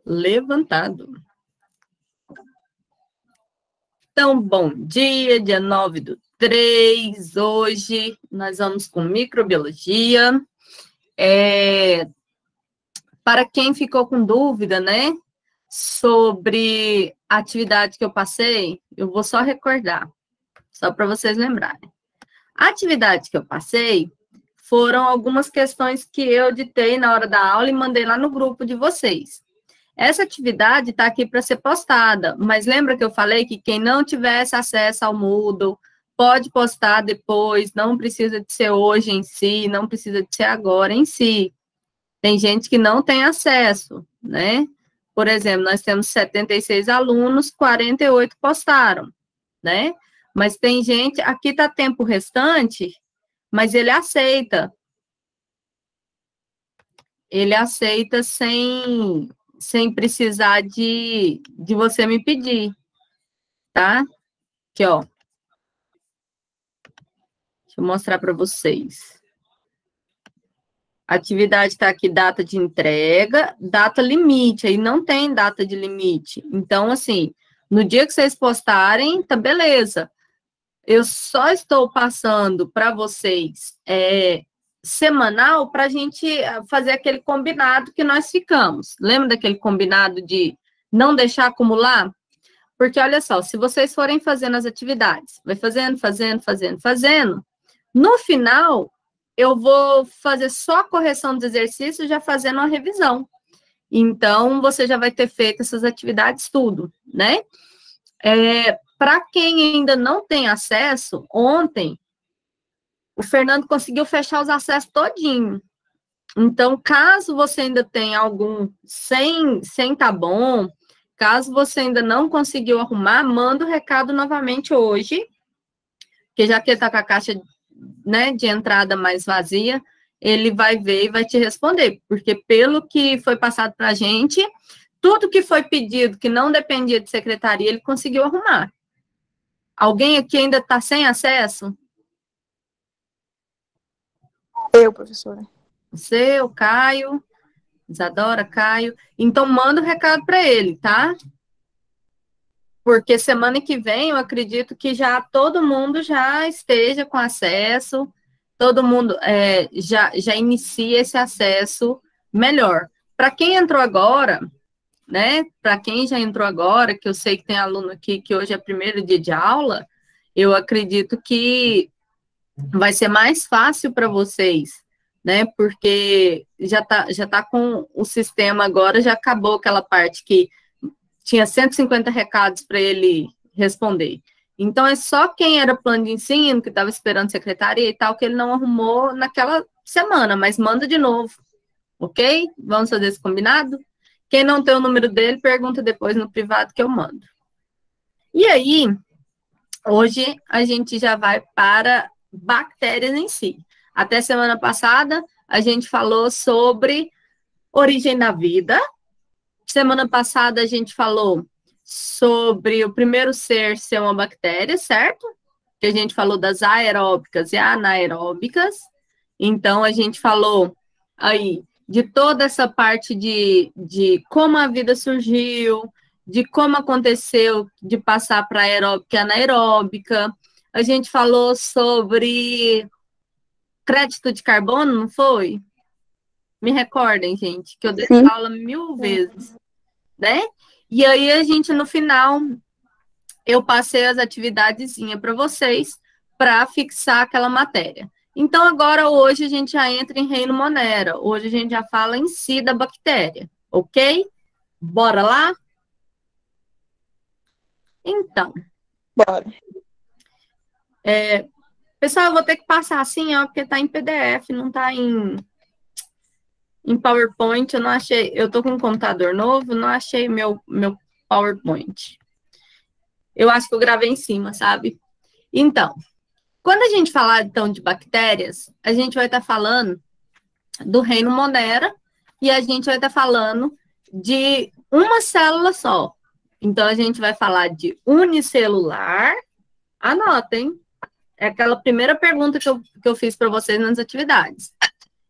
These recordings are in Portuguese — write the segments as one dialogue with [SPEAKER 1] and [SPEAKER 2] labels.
[SPEAKER 1] levantado. Então, bom dia, dia 9/3, hoje nós vamos com microbiologia. Para quem ficou com dúvida, né, sobre a atividade que eu passei, eu vou só recordar, só para vocês lembrarem. A atividade que eu passei foram algumas questões que eu ditei na hora da aula e mandei lá no grupo de vocês. Essa atividade está aqui para ser postada, mas lembra que eu falei que quem não tivesse acesso ao Moodle pode postar depois, não precisa de ser hoje em si, não precisa de ser agora em si. Tem gente que não tem acesso, né? Por exemplo, nós temos 76 alunos, 48 postaram, né? Mas tem gente, aqui está tempo restante, mas ele aceita. Ele aceita sem precisar de você me pedir, tá? Aqui, ó. Deixa eu mostrar para vocês. A atividade está aqui, data de entrega, data limite, aí não tem data de limite. Então, assim, no dia que vocês postarem, tá beleza. Eu só estou passando para vocês semanal para a gente fazer aquele combinado que nós ficamos. Lembra daquele combinado de não deixar acumular? Porque, olha só, se vocês forem fazendo as atividades, vai fazendo, no final, eu vou fazer só a correção dos exercícios já fazendo uma revisão. Então, você já vai ter feito essas atividades tudo, né? Para quem ainda não tem acesso, ontem, o Fernando conseguiu fechar os acessos todinho. Então, caso você ainda tenha algum sem tá bom, caso você ainda não conseguiu arrumar, manda o recado novamente hoje, que já que ele está com a caixa, né, de entrada mais vazia, ele vai ver e vai te responder, porque pelo que foi passado para a gente, tudo que foi pedido, que não dependia de secretaria, ele conseguiu arrumar. Alguém aqui ainda está sem acesso?
[SPEAKER 2] Eu, professora.
[SPEAKER 1] Você, o Caio, Isadora, Caio. Então, manda o recado para ele, tá? Porque semana que vem, eu acredito que já todo mundo já esteja com acesso, todo mundo já inicia esse acesso melhor. Para quem entrou agora, né? Para quem já entrou agora, que eu sei que tem aluno aqui que hoje é primeiro dia de aula, eu acredito que vai ser mais fácil para vocês, né? Porque já tá com o sistema agora, já acabou aquela parte que tinha 150 recados para ele responder. Então, é só quem era plano de ensino, que estava esperando secretaria e tal, que ele não arrumou naquela semana, mas manda de novo, ok? Vamos fazer esse combinado? Quem não tem o número dele, pergunta depois no privado que eu mando. E aí, hoje a gente já vai para bactérias em si. Até semana passada, a gente falou sobre origem da vida. Semana passada, a gente falou sobre o primeiro ser uma bactéria, certo? Que a gente falou das aeróbicas e anaeróbicas. Então, a gente falou aí de toda essa parte de como a vida surgiu, de como aconteceu de passar para aeróbica e anaeróbica. A gente falou sobre crédito de carbono, não foi? Me recordem, gente, que eu dei essa aula 1000 vezes, né? E aí, a gente, no final, eu passei as atividadezinhas para vocês para fixar aquela matéria. Então, agora, hoje, a gente já entra em reino Monera. Hoje, a gente já fala em si da bactéria, ok? Bora lá? Então.
[SPEAKER 2] Bora.
[SPEAKER 1] Pessoal, eu vou ter que passar assim, ó, porque tá em PDF, não tá em PowerPoint. Eu não achei, eu tô com um computador novo, não achei meu PowerPoint. Eu acho que eu gravei em cima, sabe? Então, quando a gente falar, então, de bactérias, a gente vai estar falando do reino Monera e a gente vai estar falando de uma célula só. Então, a gente vai falar de unicelular. Anotem. É aquela primeira pergunta que eu fiz para vocês nas atividades.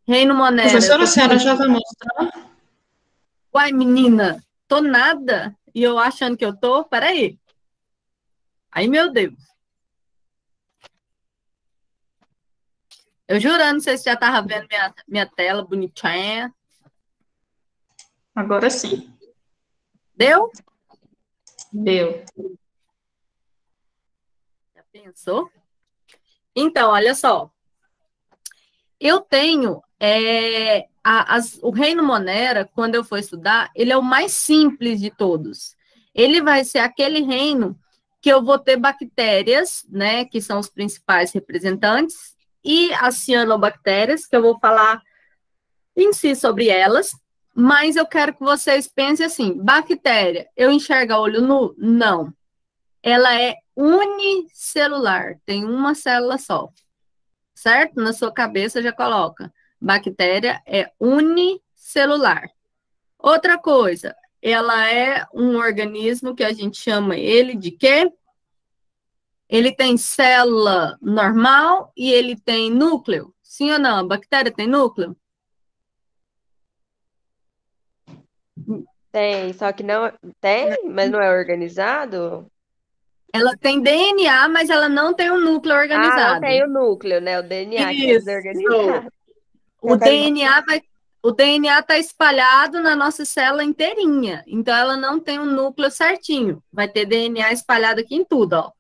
[SPEAKER 1] Reino Monera...
[SPEAKER 3] Professora, a senhora já vai mostrar?
[SPEAKER 1] Uai, menina, tô nada, e eu achando que eu tô, peraí. Aí, meu Deus. Eu jurando, não sei se já tava vendo minha tela bonitinha.
[SPEAKER 3] Agora sim.
[SPEAKER 1] Deu?
[SPEAKER 3] Deu.
[SPEAKER 1] Já pensou? Então, olha só. Eu tenho o reino Monera, quando eu for estudar, ele é o mais simples de todos. Ele vai ser aquele reino que eu vou ter bactérias, né, que são os principais representantes, e as cianobactérias, que eu vou falar em si sobre elas, mas eu quero que vocês pensem assim: bactéria, eu enxergo a olho nu? Não. Ela é unicelular, tem uma célula só. Certo? Na sua cabeça já coloca. Bactéria é unicelular. Outra coisa, ela é um organismo que a gente chama ele de quê? Ele tem célula normal e ele tem núcleo. Sim ou não? A bactéria tem núcleo?
[SPEAKER 4] Tem, só que não tem, mas não é organizado?
[SPEAKER 1] Ela tem DNA, mas ela não tem um núcleo
[SPEAKER 4] Ah, não
[SPEAKER 1] organizado.
[SPEAKER 4] tem o núcleo, né? O DNA que é
[SPEAKER 1] Isso.
[SPEAKER 4] desorganizado.
[SPEAKER 1] O DNA está espalhado na nossa célula inteirinha. Então, ela não tem um núcleo certinho. Vai ter DNA espalhado aqui em tudo, ó.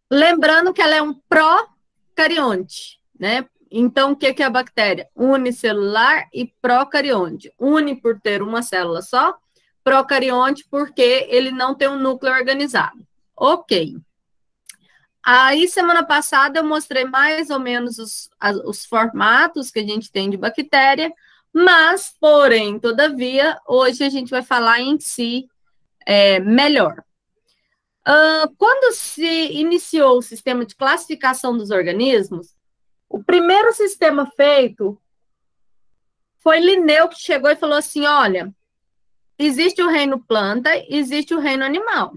[SPEAKER 1] Lembrando que ela é um procarionte, né? Então, o que é a bactéria? Unicelular e procarionte. Uni por ter uma célula só, procarionte porque ele não tem um núcleo organizado. Ok. Aí, semana passada, eu mostrei mais ou menos os formatos que a gente tem de bactéria, mas, porém, todavia, hoje a gente vai falar em si melhor. Quando se iniciou o sistema de classificação dos organismos, o primeiro sistema feito foi Linneu, que chegou e falou assim: olha, existe o reino planta, existe o reino animal.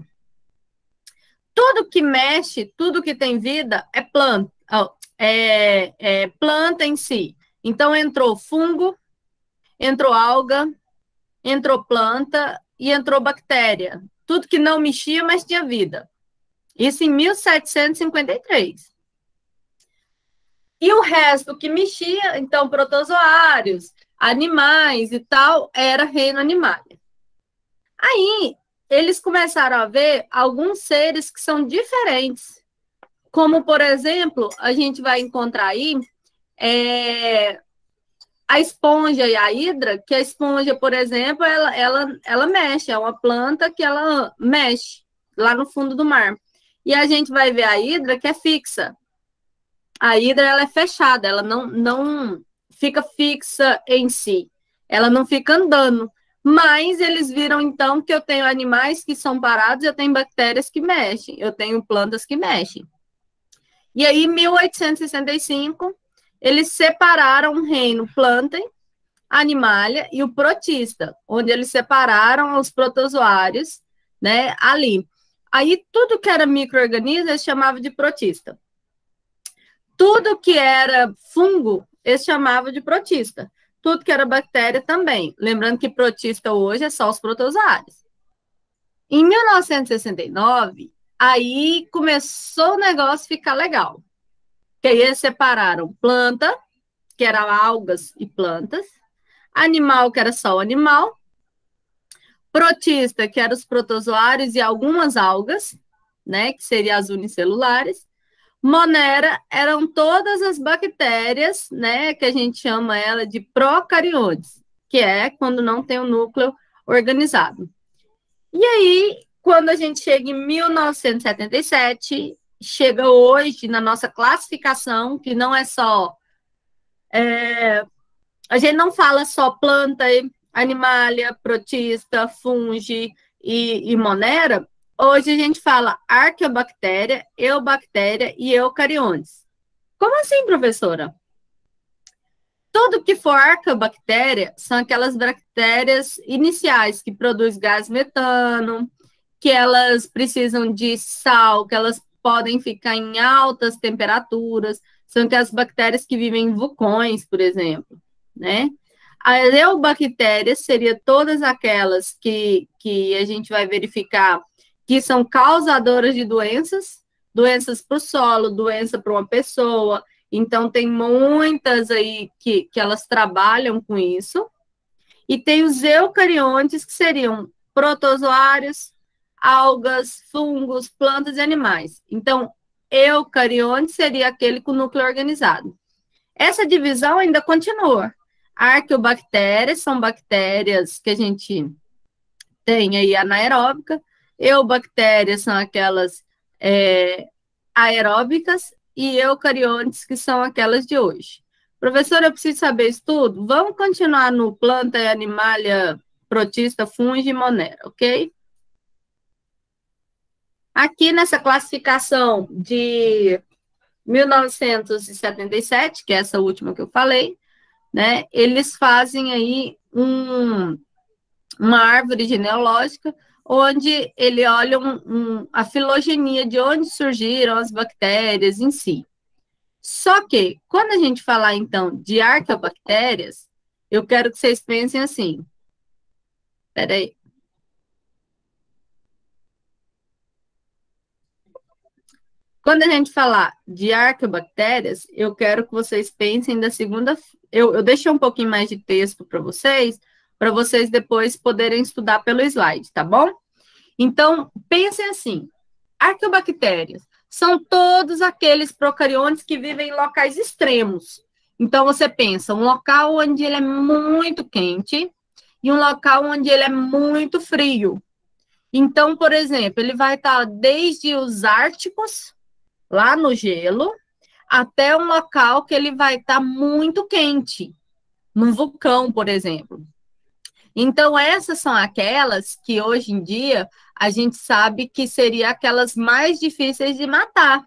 [SPEAKER 1] Tudo que mexe, tudo que tem vida é planta, planta em si. Então, entrou fungo, entrou alga, entrou planta e entrou bactéria. Tudo que não mexia, mas tinha vida. Isso em 1753. E o resto que mexia, então, protozoários, animais e tal, era reino animal. Aí, eles começaram a ver alguns seres que são diferentes. Como, por exemplo, a gente vai encontrar aí a esponja e a hidra, que a esponja, por exemplo, ela mexe, é uma planta que ela mexe lá no fundo do mar. E a gente vai ver a hidra que é fixa. A hidra ela é fechada, ela não fica fixa em si, ela não fica andando. Mas eles viram, então, que eu tenho animais que são parados, eu tenho bactérias que mexem, eu tenho plantas que mexem. E aí, em 1865, eles separaram o reino planta, animalia e o protista, onde eles separaram os protozoários, né, ali. Aí, tudo que era micro-organismo, eles chamavam de protista. Tudo que era fungo, eles chamavam de protista. Tudo que era bactéria também. Lembrando que protista hoje é só os protozoários. Em 1969, aí começou o negócio a ficar legal. Que aí eles separaram planta, que era algas e plantas, animal, que era só o animal, protista, que eram os protozoários e algumas algas, né, que seriam as unicelulares. Monera eram todas as bactérias, né, que a gente chama ela de procariontes, que é quando não tem o núcleo organizado. E aí, quando a gente chega em 1977, chega hoje na nossa classificação, que não é só... a gente não fala só planta, animalia, protista, fungi e monera. Hoje a gente fala arqueobactéria, eubactéria e eucariontes. Como assim, professora? Tudo que for arqueobactéria são aquelas bactérias iniciais que produzem gás metano, que elas precisam de sal, que elas podem ficar em altas temperaturas, são aquelas bactérias que vivem em vulcões, por exemplo, né? As eubactérias seria todas aquelas que a gente vai verificar que são causadoras de doenças, doenças para o solo, doença para uma pessoa. Então, tem muitas aí que elas trabalham com isso. E tem os eucariontes, que seriam protozoários, algas, fungos, plantas e animais. Então, eucarionte seria aquele com núcleo organizado. Essa divisão ainda continua. Arqueobactérias são bactérias que a gente tem aí anaeróbica, eubactérias são aquelas aeróbicas e eucariontes, que são aquelas de hoje. Professora, eu preciso saber isso tudo? Vamos continuar no planta e animalia, protista, fungo e monera, ok? Aqui nessa classificação de 1977, que é essa última que eu falei, né, eles fazem aí uma árvore genealógica, onde ele olha a filogenia de onde surgiram as bactérias em si. Só que, quando a gente falar, então, de arqueobactérias, eu quero que vocês pensem assim. Espera aí. Quando a gente falar de arqueobactérias, eu quero que vocês pensem da segunda... Eu deixei um pouquinho mais de texto para vocês depois poderem estudar pelo slide, tá bom? Então, pensem assim. Arqueobactérias são todos aqueles procariontes que vivem em locais extremos. Então, você pensa, um local onde ele é muito quente e um local onde ele é muito frio. Então, por exemplo, ele vai estar desde os árticos, lá no gelo, até um local que ele vai estar muito quente, num vulcão, por exemplo. Então, essas são aquelas que, hoje em dia, a gente sabe que seriam aquelas mais difíceis de matar.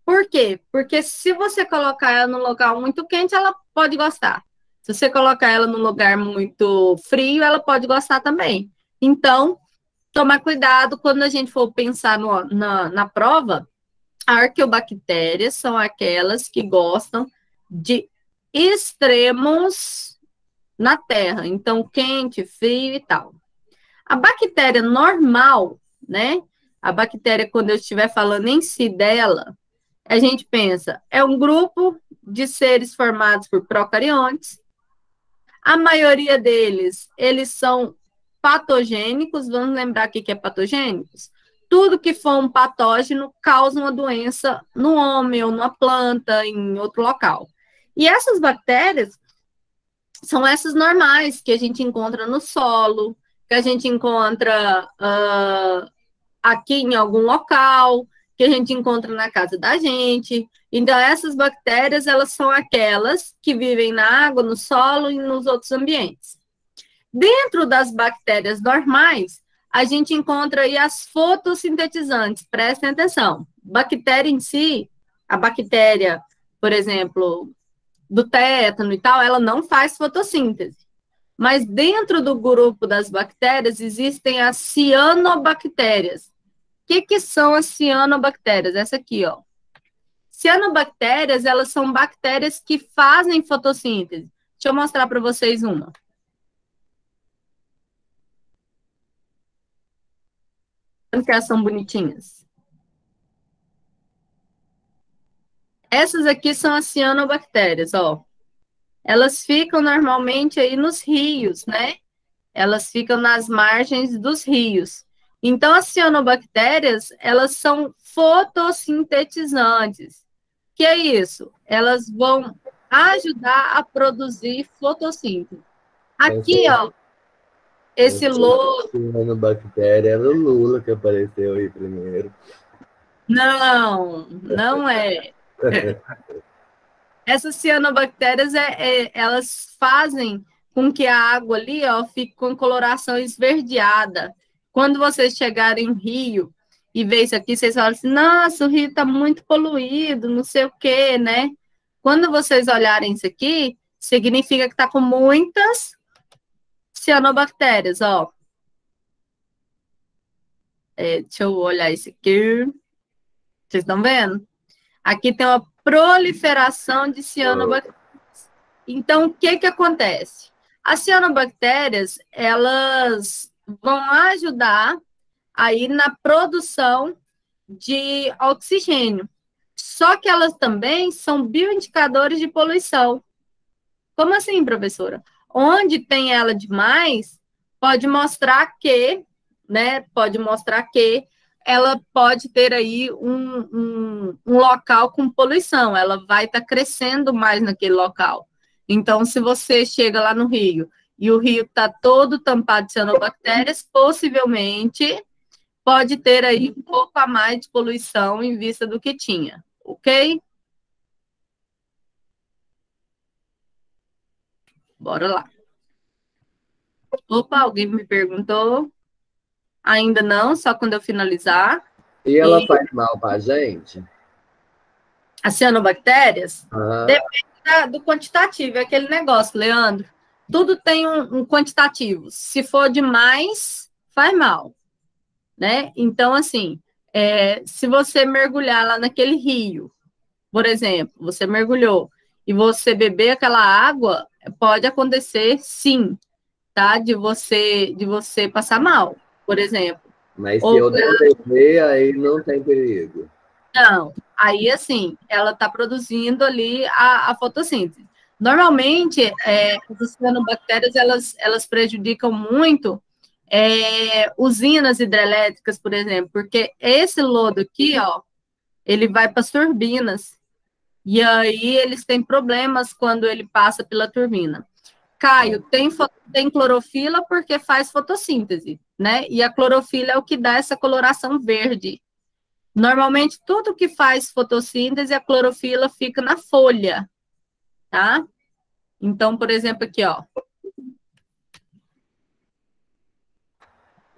[SPEAKER 1] Por quê? Porque se você colocar ela num local muito quente, ela pode gostar. Se você colocar ela num lugar muito frio, ela pode gostar também. Então, tomar cuidado quando a gente for pensar na prova. Arqueobactérias são aquelas que gostam de extremos na terra, então quente, frio e tal. A bactéria normal, né? A bactéria, quando eu estiver falando em si dela, a gente pensa, é um grupo de seres formados por procariontes. A maioria deles, eles são patogênicos. Vamos lembrar o que é patogênicos? Tudo que for um patógeno causa uma doença no homem ou numa planta, em outro local. E essas bactérias são essas normais que a gente encontra no solo, que a gente encontra aqui em algum local, que a gente encontra na casa da gente. Então, essas bactérias, elas são aquelas que vivem na água, no solo e nos outros ambientes. Dentro das bactérias normais, a gente encontra aí as fotossintetizantes. Prestem atenção. Bactéria em si, a bactéria, por exemplo, do tétano e tal, ela não faz fotossíntese. Mas dentro do grupo das bactérias existem as cianobactérias. O que são as cianobactérias? Essa aqui, ó. Cianobactérias, elas são bactérias que fazem fotossíntese. Deixa eu mostrar para vocês uma. Que elas são bonitinhas. Essas aqui são as cianobactérias, ó. Elas ficam normalmente aí nos rios, né? Elas ficam nas margens dos rios. Então, as cianobactérias, elas são fotossintetizantes. Que é isso? Elas vão ajudar a produzir fotossíntese. Aqui, ó, esse logo...
[SPEAKER 5] Cianobactéria era o Lula que apareceu aí primeiro.
[SPEAKER 1] Não, não é. Essas cianobactérias, elas fazem com que a água ali, ó, fique com coloração esverdeada. Quando vocês chegarem em rio e ver isso aqui, vocês falam assim, nossa, o rio está muito poluído, não sei o quê, né? Quando vocês olharem isso aqui, significa que está com muitas cianobactérias, ó. Deixa eu olhar isso aqui. Vocês estão vendo? Aqui tem uma proliferação de cianobactérias. Então, o que acontece? As cianobactérias, elas vão ajudar aí na produção de oxigênio. Só que elas também são bioindicadores de poluição. Como assim, professora? Onde tem ela demais, pode mostrar que, né, pode mostrar que ela pode ter aí um local com poluição, ela vai estar crescendo mais naquele local. Então, se você chega lá no rio e o rio está todo tampado de cianobactérias, possivelmente pode ter aí um pouco a mais de poluição em vista do que tinha, ok? Bora lá. Opa, alguém me perguntou? Ainda não, só quando eu finalizar.
[SPEAKER 5] E ela faz mal pra gente?
[SPEAKER 1] As cianobactérias?
[SPEAKER 5] Ah,
[SPEAKER 1] Depende do quantitativo, é aquele negócio, Leandro. Tudo tem um quantitativo. Se for demais, faz mal, né? Então, assim, se você mergulhar lá naquele rio, por exemplo, você mergulhou e você beber aquela água, pode acontecer, sim, tá? De você passar mal, por exemplo.
[SPEAKER 5] mas se eu não beber, aí não tem perigo.
[SPEAKER 1] Não, aí assim, ela está produzindo ali a fotossíntese. Normalmente, as cianobactérias, elas prejudicam muito usinas hidrelétricas, por exemplo, porque esse lodo aqui, ó, ele vai para as turbinas, e aí eles têm problemas quando ele passa pela turbina. Caio, tem clorofila porque faz fotossíntese, né? E a clorofila é o que dá essa coloração verde. Normalmente, tudo que faz fotossíntese, a clorofila fica na folha, tá? Então, por exemplo, aqui, ó.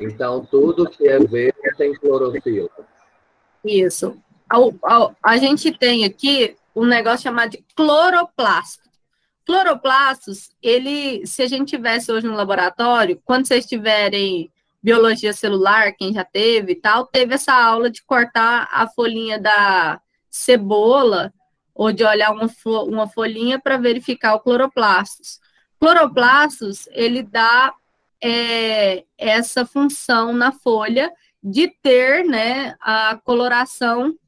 [SPEAKER 5] Então, tudo que é verde tem clorofila.
[SPEAKER 1] Isso. A gente tem aqui um negócio chamado de cloroplasto. Cloroplastos, se a gente tivesse hoje no laboratório, quando vocês tiverem biologia celular, quem já teve e tal, teve essa aula de cortar a folhinha da cebola ou de olhar uma folhinha para verificar o cloroplastos. Cloroplastos, ele dá essa função na folha de ter, né, a coloração,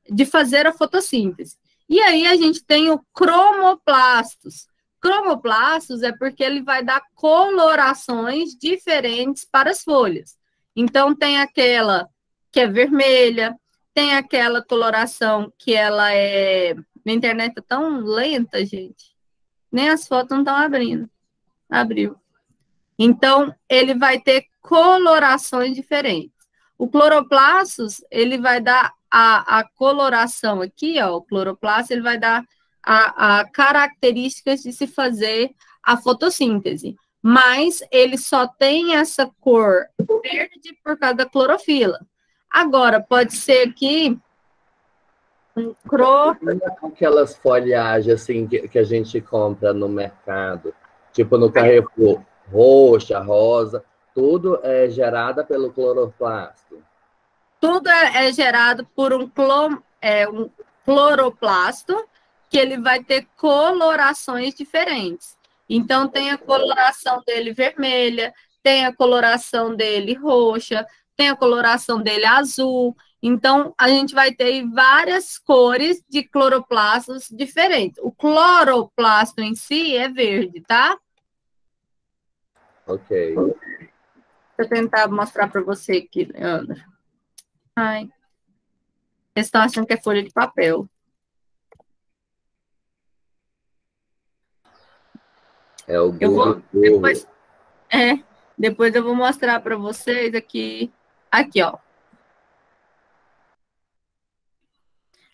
[SPEAKER 1] de fazer a fotossíntese. E aí a gente tem o cromoplastos. Cromoplastos é porque ele vai dar colorações diferentes para as folhas. Então, tem aquela que é vermelha, tem aquela coloração que ela é... Minha internet é tão lenta, gente. Nem as fotos não estão abrindo. Abriu. Então, ele vai ter colorações diferentes. O cloroplastos, ele vai dar a coloração aqui, ó, o cloroplasto, ele vai dar a características de se fazer a fotossíntese. Mas ele só tem essa cor verde por causa da clorofila. Agora, pode ser aqui
[SPEAKER 5] Aquelas folhagens assim que a gente compra no mercado, tipo no Carrefour, roxa, rosa, tudo é gerada pelo cloroplasto.
[SPEAKER 1] Tudo é gerado por um cloroplasto, que ele vai ter colorações diferentes. Então, tem a coloração dele vermelha, tem a coloração dele roxa, tem a coloração dele azul. Então, a gente vai ter várias cores de cloroplastos diferentes. O cloroplasto em si é verde, tá?
[SPEAKER 5] Ok.
[SPEAKER 1] Deixa eu tentar mostrar para você aqui, Leandro. Ai. Eles estão achando que é folha de papel.
[SPEAKER 5] É o Google.
[SPEAKER 1] Depois eu vou mostrar para vocês aqui. Aqui, ó.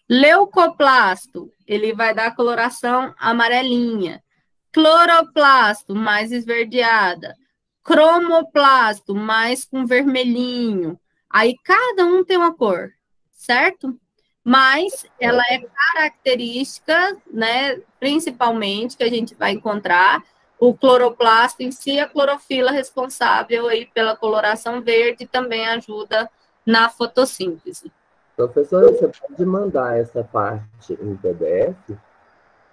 [SPEAKER 1] Leucoplasto, ele vai dar coloração amarelinha. Cloroplasto, mais esverdeada. Cromoplasto, mais com vermelhinho. Aí cada um tem uma cor, certo? Mas ela é característica, né, principalmente, que a gente vai encontrar o cloroplasto em si, a clorofila responsável aí pela coloração verde, também ajuda na fotossíntese.
[SPEAKER 5] Professora, você pode mandar essa parte em PDF?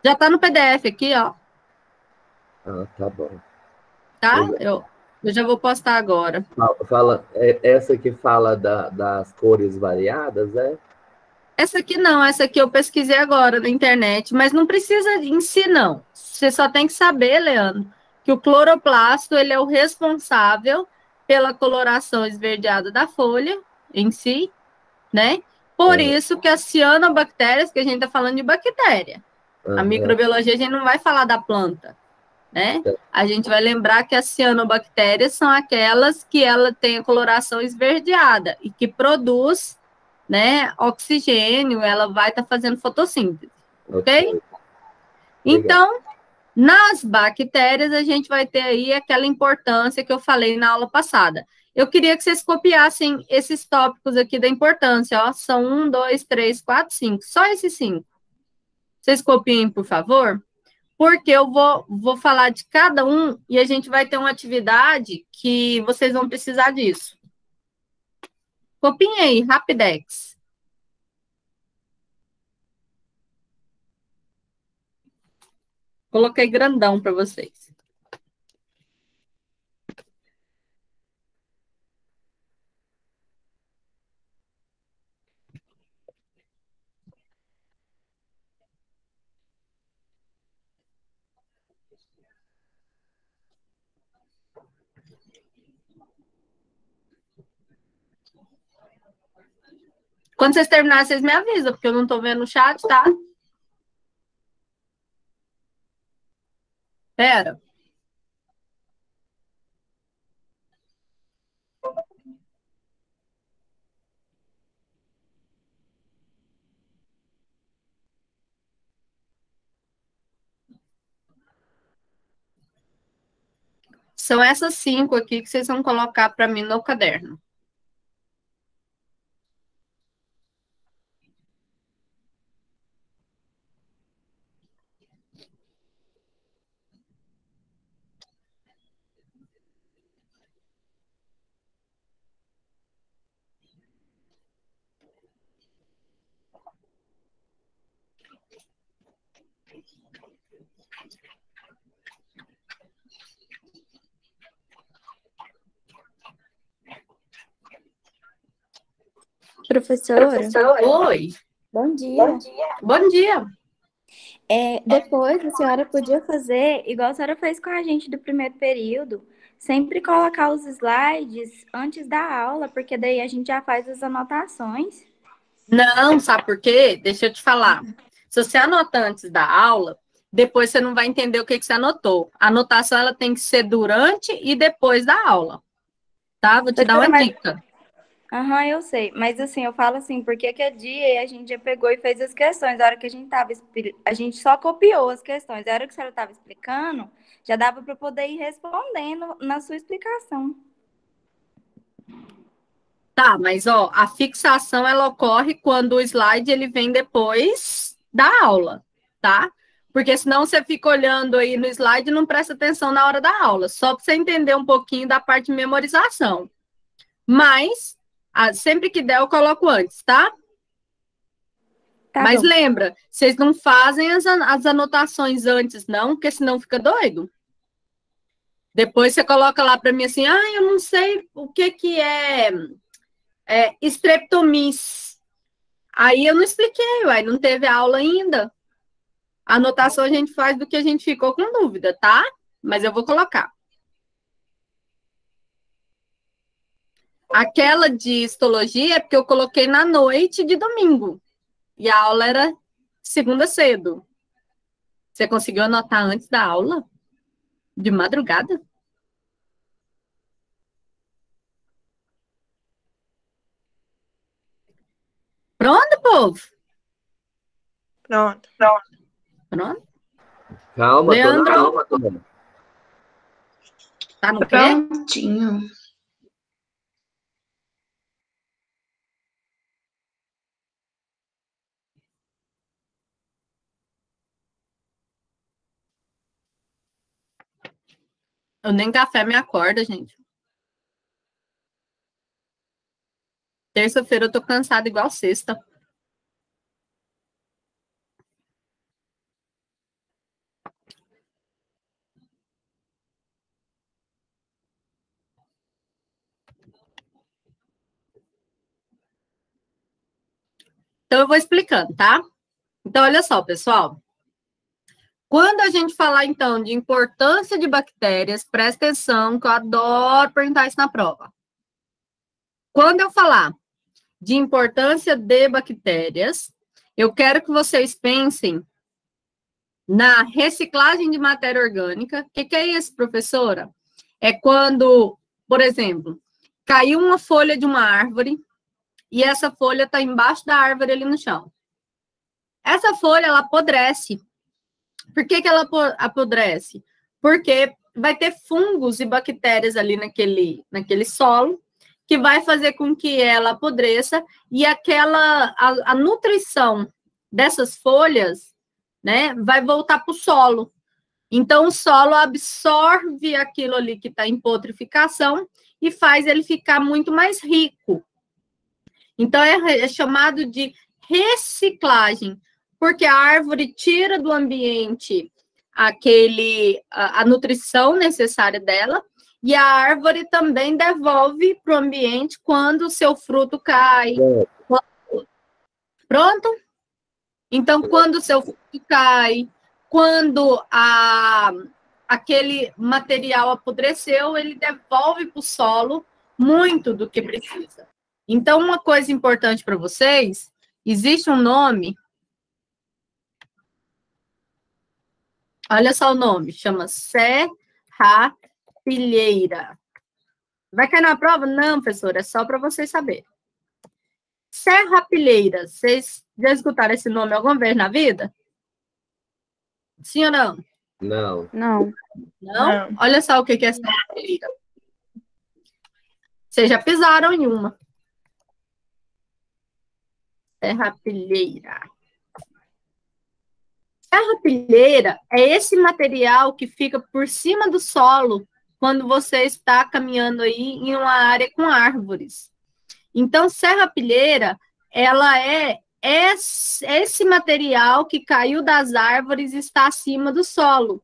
[SPEAKER 1] Já está no PDF aqui, ó.
[SPEAKER 5] Ah, tá bom.
[SPEAKER 1] tá?
[SPEAKER 5] Legal.
[SPEAKER 1] Eu já vou postar agora.
[SPEAKER 5] Essa que fala das cores variadas, é?
[SPEAKER 1] Essa aqui não, essa aqui eu pesquisei agora na internet, mas não precisa em si, não. Você só tem que saber, Leandro, que o cloroplasto ele é o responsável pela coloração esverdeada da folha em si, né? Por isso que as cianobactérias, que a gente está falando de bactéria, a microbiologia a gente não vai falar da planta, né? A gente vai lembrar que as cianobactérias são aquelas que ela tem a coloração esverdeada e que produz, né, oxigênio, ela vai estar fazendo fotossíntese, ok? Então, nas bactérias, a gente vai ter aí aquela importância que eu falei na aula passada. Eu queria que vocês copiassem esses tópicos aqui da importância, ó, são 1, 2, 3, 4, 5, só esses 5. Vocês copiem, por favor, porque eu vou falar de cada um e a gente vai ter uma atividade que vocês vão precisar disso. Copiem aí, Rapidex. Coloquei grandão para vocês. Quando vocês terminarem, vocês me avisam, porque eu não estou vendo o chat, tá? Pera. São essas 5 aqui que vocês vão colocar para mim no caderno.
[SPEAKER 6] Professora,
[SPEAKER 1] Oi,
[SPEAKER 6] bom dia.
[SPEAKER 1] bom dia.
[SPEAKER 6] Depois a senhora podia fazer igual a senhora fez com a gente do primeiro período, sempre colocar os slides antes da aula, porque daí a gente já faz as anotações.
[SPEAKER 1] Não, sabe por quê? Deixa eu te falar. Se você anota antes da aula, depois você não vai entender o que você anotou. A anotação ela tem que ser durante e depois da aula. Tá? Vou te dar uma dica.
[SPEAKER 6] Aham, eu sei. Mas assim, eu falo assim, porque que dia a gente já pegou e fez as questões. A hora que a gente tava, a gente só copiou as questões. A hora que a senhora estava explicando, já dava para poder ir respondendo na sua explicação.
[SPEAKER 1] Tá, mas ó, a fixação ela ocorre quando o slide ele vem depois da aula, tá? Porque senão você fica olhando aí no slide e não presta atenção na hora da aula, só para você entender um pouquinho da parte de memorização. Mas, sempre que der, eu coloco antes, tá? Mas lembra, vocês não fazem as anotações antes, não, porque senão fica doido. Depois você coloca lá para mim assim, eu não sei o que é streptomiss. Aí eu não expliquei, não teve aula ainda. A anotação a gente faz do que a gente ficou com dúvida, tá? Mas eu vou colocar. Aquela de histologia é porque eu coloquei na noite de domingo. E a aula era segunda cedo. Você conseguiu anotar antes da aula? De madrugada? Pronto, povo?
[SPEAKER 2] Pronto.
[SPEAKER 1] Pronto?
[SPEAKER 5] Calma,
[SPEAKER 1] Leandro,
[SPEAKER 5] calma.
[SPEAKER 1] tá no quê?
[SPEAKER 3] Prontinho.
[SPEAKER 1] Eu nem café me acorda, gente. Terça-feira eu tô cansada igual sexta. Então, eu vou explicando, tá? Então, olha só, pessoal. Quando a gente falar, então, de importância de bactérias, presta atenção, que eu adoro perguntar isso na prova. Quando eu falar de importância de bactérias, eu quero que vocês pensem na reciclagem de matéria orgânica. O que é isso, professora? É quando, por exemplo, caiu uma folha de uma árvore e essa folha está embaixo da árvore ali no chão. Essa folha, ela apodrece. Por que ela apodrece? Porque vai ter fungos e bactérias ali naquele solo que vai fazer com que ela apodreça e a nutrição dessas folhas, né, vai voltar para o solo. Então, o solo absorve aquilo ali que está em putrificação e faz ele ficar muito mais rico. Então, é chamado de reciclagem, porque a árvore tira do ambiente a nutrição necessária dela, e a árvore também devolve para o ambiente quando o seu fruto cai. Pronto? Então, quando o seu fruto cai, quando aquele material apodreceu, ele devolve para o solo muito do que precisa. Então, uma coisa importante para vocês, existe um nome, olha só o nome, chama serrapilheira. Vai cair na prova? Não, professora, é só para vocês saberem. Serrapilheira, vocês já escutaram esse nome alguma vez na vida? Sim ou não?
[SPEAKER 5] Não.
[SPEAKER 2] Não.
[SPEAKER 1] Não? Olha só o que é serrapilheira. Vocês já pisaram em uma. Serrapilheira. Serrapilheira é esse material que fica por cima do solo quando você está caminhando aí em uma área com árvores. Então, serrapilheira, ela é esse material que caiu das árvores e está acima do solo.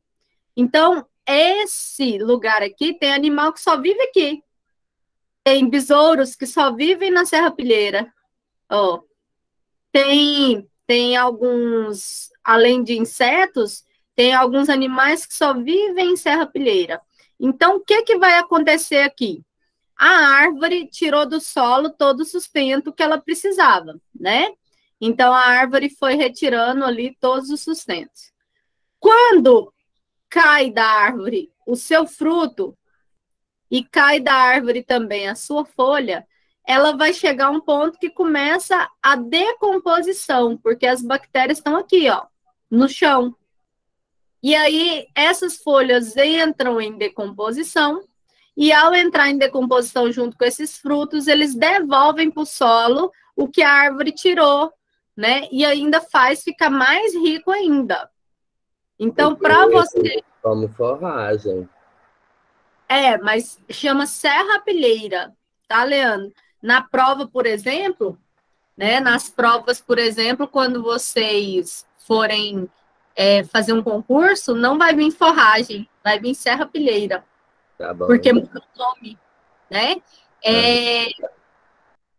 [SPEAKER 1] Então, esse lugar aqui tem animal que só vive aqui. Tem besouros que só vivem na serrapilheira. Ó, tem alguns, além de insetos, tem alguns animais que só vivem em serrapilheira. Então, o que vai acontecer aqui? A árvore tirou do solo todo o sustento que ela precisava, né? Então, a árvore foi retirando ali todos os sustentos. Quando cai da árvore o seu fruto e cai da árvore também a sua folha, ela vai chegar a um ponto que começa a decomposição, porque as bactérias estão aqui, ó, no chão. E aí, essas folhas entram em decomposição, e ao entrar em decomposição junto com esses frutos, eles devolvem para o solo o que a árvore tirou, né? E ainda faz ficar mais rico ainda. Então, para você...
[SPEAKER 5] Como forragem.
[SPEAKER 1] Mas chama serrapilheira, tá, Leandro? Na prova, por exemplo, né? Nas provas, por exemplo, quando vocês forem fazer um concurso, não vai vir forragem, vai vir serrapilheira.
[SPEAKER 5] Tá bom.
[SPEAKER 1] Porque muda o nome, né?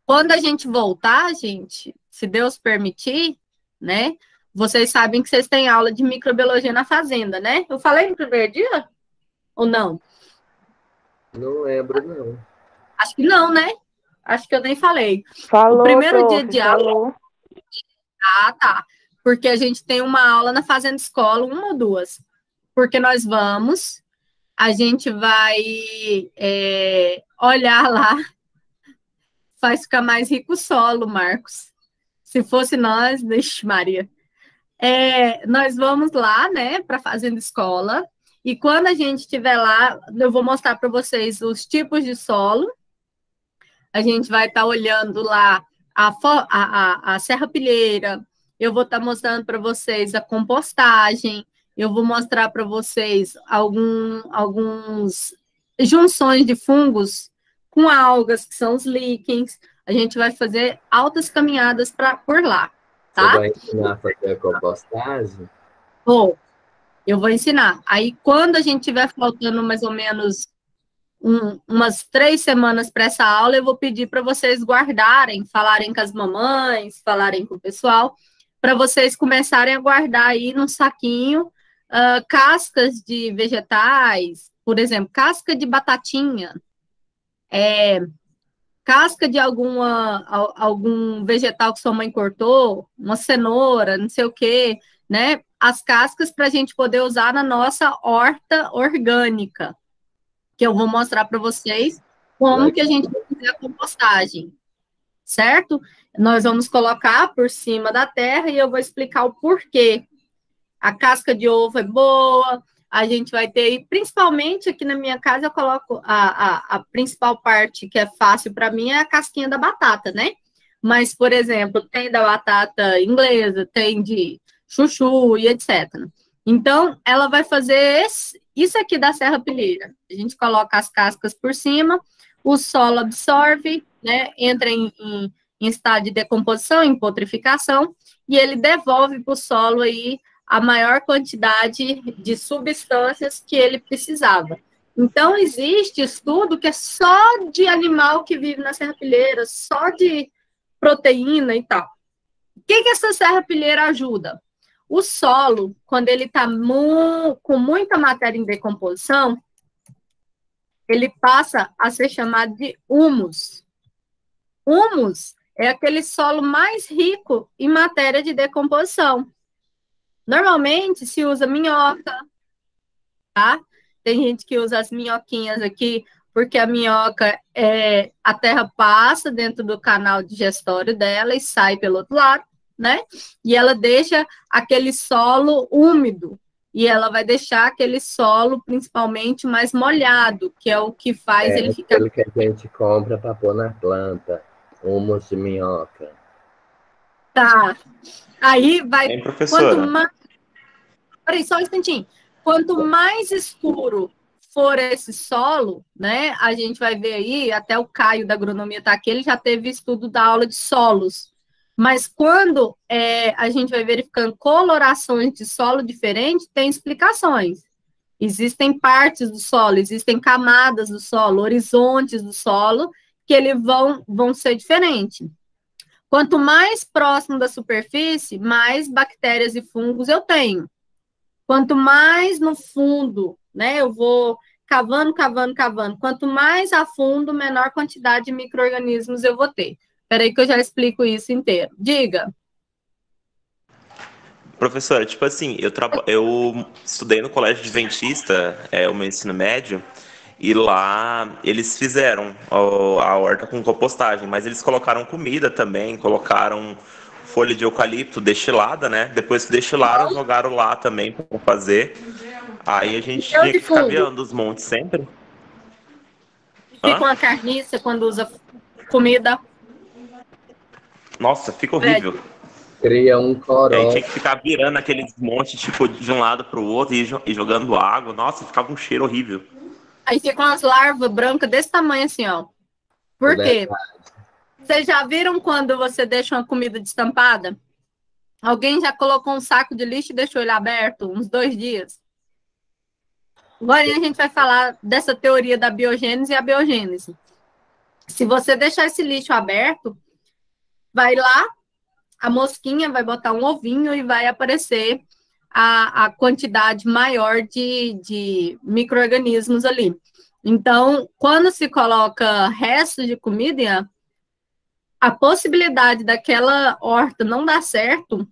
[SPEAKER 1] Quando a gente voltar, gente, se Deus permitir, né? Vocês sabem que vocês têm aula de microbiologia na fazenda, né? Eu falei no primeiro dia? Ou não?
[SPEAKER 5] Não lembro, não.
[SPEAKER 1] Acho que não, né? Acho que eu nem falei.
[SPEAKER 2] Falou,
[SPEAKER 1] O primeiro
[SPEAKER 2] prof,
[SPEAKER 1] dia de aula...
[SPEAKER 2] falou.
[SPEAKER 1] Ah, tá. Porque a gente tem uma aula na fazenda escola, uma ou duas. Porque nós vamos, a gente vai olhar lá, faz ficar mais rico o solo, Marcos. Se fosse nós, deixa, Maria. Nós vamos lá, né, para a fazenda escola, e quando a gente estiver lá, eu vou mostrar para vocês os tipos de solo. A gente vai estar olhando lá a serrapilheira, eu vou estar mostrando para vocês a compostagem, eu vou mostrar para vocês alguns junções de fungos com algas, que são os líquens. A gente vai fazer altas caminhadas por lá, tá?
[SPEAKER 5] Você vai ensinar a fazer a compostagem?
[SPEAKER 1] Eu vou ensinar. Aí, quando a gente tiver faltando mais ou menos umas 3 semanas para essa aula, eu vou pedir para vocês guardarem, falarem com as mamães, falarem com o pessoal, para vocês começarem a guardar aí num saquinho cascas de vegetais, por exemplo, casca de batatinha, casca de algum vegetal que sua mãe cortou, uma cenoura, não sei o quê, né? As cascas para a gente poder usar na nossa horta orgânica, que eu vou mostrar para vocês como que a gente vai fazer a compostagem, certo? Nós vamos colocar por cima da terra e eu vou explicar o porquê. A casca de ovo é boa, a gente vai ter, principalmente aqui na minha casa, eu coloco a principal parte que é fácil para mim é a casquinha da batata, né? Mas, por exemplo, tem da batata inglesa, tem de chuchu e etc. Então, ela vai fazer isso aqui da serrapilheira. A gente coloca as cascas por cima, o solo absorve, né? Entra em estado de decomposição, em putrificação, e ele devolve para o solo aí a maior quantidade de substâncias que ele precisava. Então, existe estudo que é só de animal que vive na serrapilheira, só de proteína e tal. O que essa serrapilheira ajuda? O solo, quando ele está com muita matéria em decomposição, ele passa a ser chamado de humus. Humus é aquele solo mais rico em matéria de decomposição. Normalmente se usa minhoca, tá? Tem gente que usa as minhoquinhas aqui, porque a minhoca, a terra passa dentro do canal digestório dela e sai pelo outro lado, né? E ela deixa aquele solo úmido, e ela vai deixar aquele solo principalmente mais molhado, que é o que faz ele ficar...
[SPEAKER 5] aquilo que a gente compra para pôr na planta, humus de minhoca.
[SPEAKER 1] Tá. Aí vai...
[SPEAKER 7] Hein, professora?
[SPEAKER 1] Peraí, só um instantinho. Quanto mais escuro for esse solo, né, a gente vai ver aí, até o Caio da agronomia está aqui, ele já teve estudo da aula de solos. Mas quando a gente vai verificando colorações de solo diferentes, tem explicações. Existem partes do solo, existem camadas do solo, horizontes do solo, que eles vão ser diferentes. Quanto mais próximo da superfície, mais bactérias e fungos eu tenho. Quanto mais no fundo, né, eu vou cavando. Quanto mais a fundo, menor quantidade de micro-organismos eu vou ter. Espera aí que eu já explico isso inteiro. Diga.
[SPEAKER 7] Professora, tipo assim, eu estudei no colégio adventista, o meu ensino médio, e lá eles fizeram a horta com compostagem, mas eles colocaram comida também, colocaram folha de eucalipto destilada, né? Depois que destilaram, jogaram lá também para fazer. Aí a gente tinha que ficar viando os montes sempre.
[SPEAKER 1] Fica uma carniça quando usa comida.
[SPEAKER 7] Nossa, fica horrível.
[SPEAKER 5] Cria um coró.
[SPEAKER 7] Aí tinha que ficar virando aqueles montes, tipo, de um lado para o outro e jogando água. Nossa, ficava um cheiro horrível.
[SPEAKER 1] Aí ficam umas larvas brancas desse tamanho assim, ó. Por quê? Vocês já viram quando você deixa uma comida destampada? Alguém já colocou um saco de lixo e deixou ele aberto uns 2 dias? Agora a gente vai falar dessa teoria da biogênese e a biogênese. Se você deixar esse lixo aberto, vai lá, a mosquinha vai botar um ovinho e vai aparecer a quantidade maior de micro-organismos ali. Então, quando se coloca restos de comida, a possibilidade daquela horta não dar certo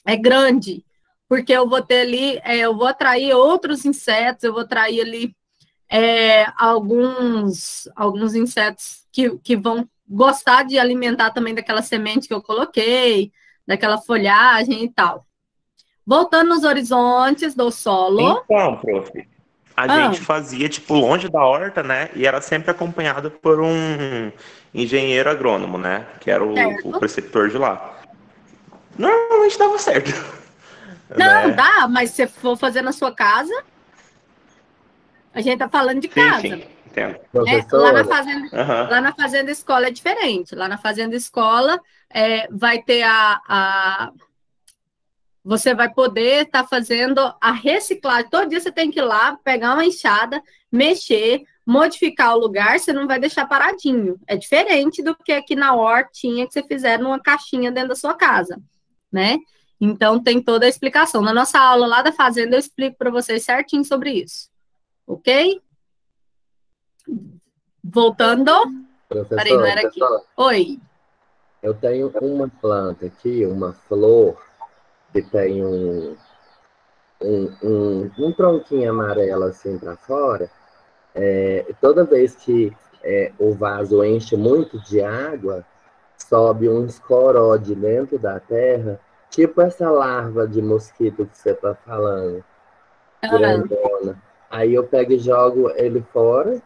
[SPEAKER 1] é grande, porque eu vou ter ali, eu vou atrair outros insetos, eu vou atrair ali alguns insetos que vão gostar de alimentar também daquela semente que eu coloquei, daquela folhagem e tal. Voltando nos horizontes do solo.
[SPEAKER 7] Então, prof, a gente fazia, tipo, longe da horta, né? E era sempre acompanhado por um engenheiro agrônomo, né? Que era o preceptor de lá. Normalmente dava certo.
[SPEAKER 1] Não,
[SPEAKER 7] né?
[SPEAKER 1] dá, mas se for fazer na sua casa, a gente tá falando de casa.
[SPEAKER 7] Sim, entendo.
[SPEAKER 1] Lá na fazenda escola é diferente. Lá na fazenda escola vai ter você vai poder estar fazendo a reciclagem. Todo dia você tem que ir lá, pegar uma enxada, mexer, modificar o lugar, você não vai deixar paradinho. É diferente do que aqui na hortinha que você fizer numa caixinha dentro da sua casa, né? Então, tem toda a explicação. Na nossa aula lá da fazenda, eu explico para vocês certinho sobre isso. Ok? Voltando. Peraí, não era aqui. Oi.
[SPEAKER 5] Eu tenho uma planta aqui, uma flor, que tem um tronquinho amarelo assim para fora. Toda vez que o vaso enche muito de água, sobe uns coró de dentro da terra, tipo essa larva de mosquito que você está falando, grandona. Aí eu pego e jogo ele fora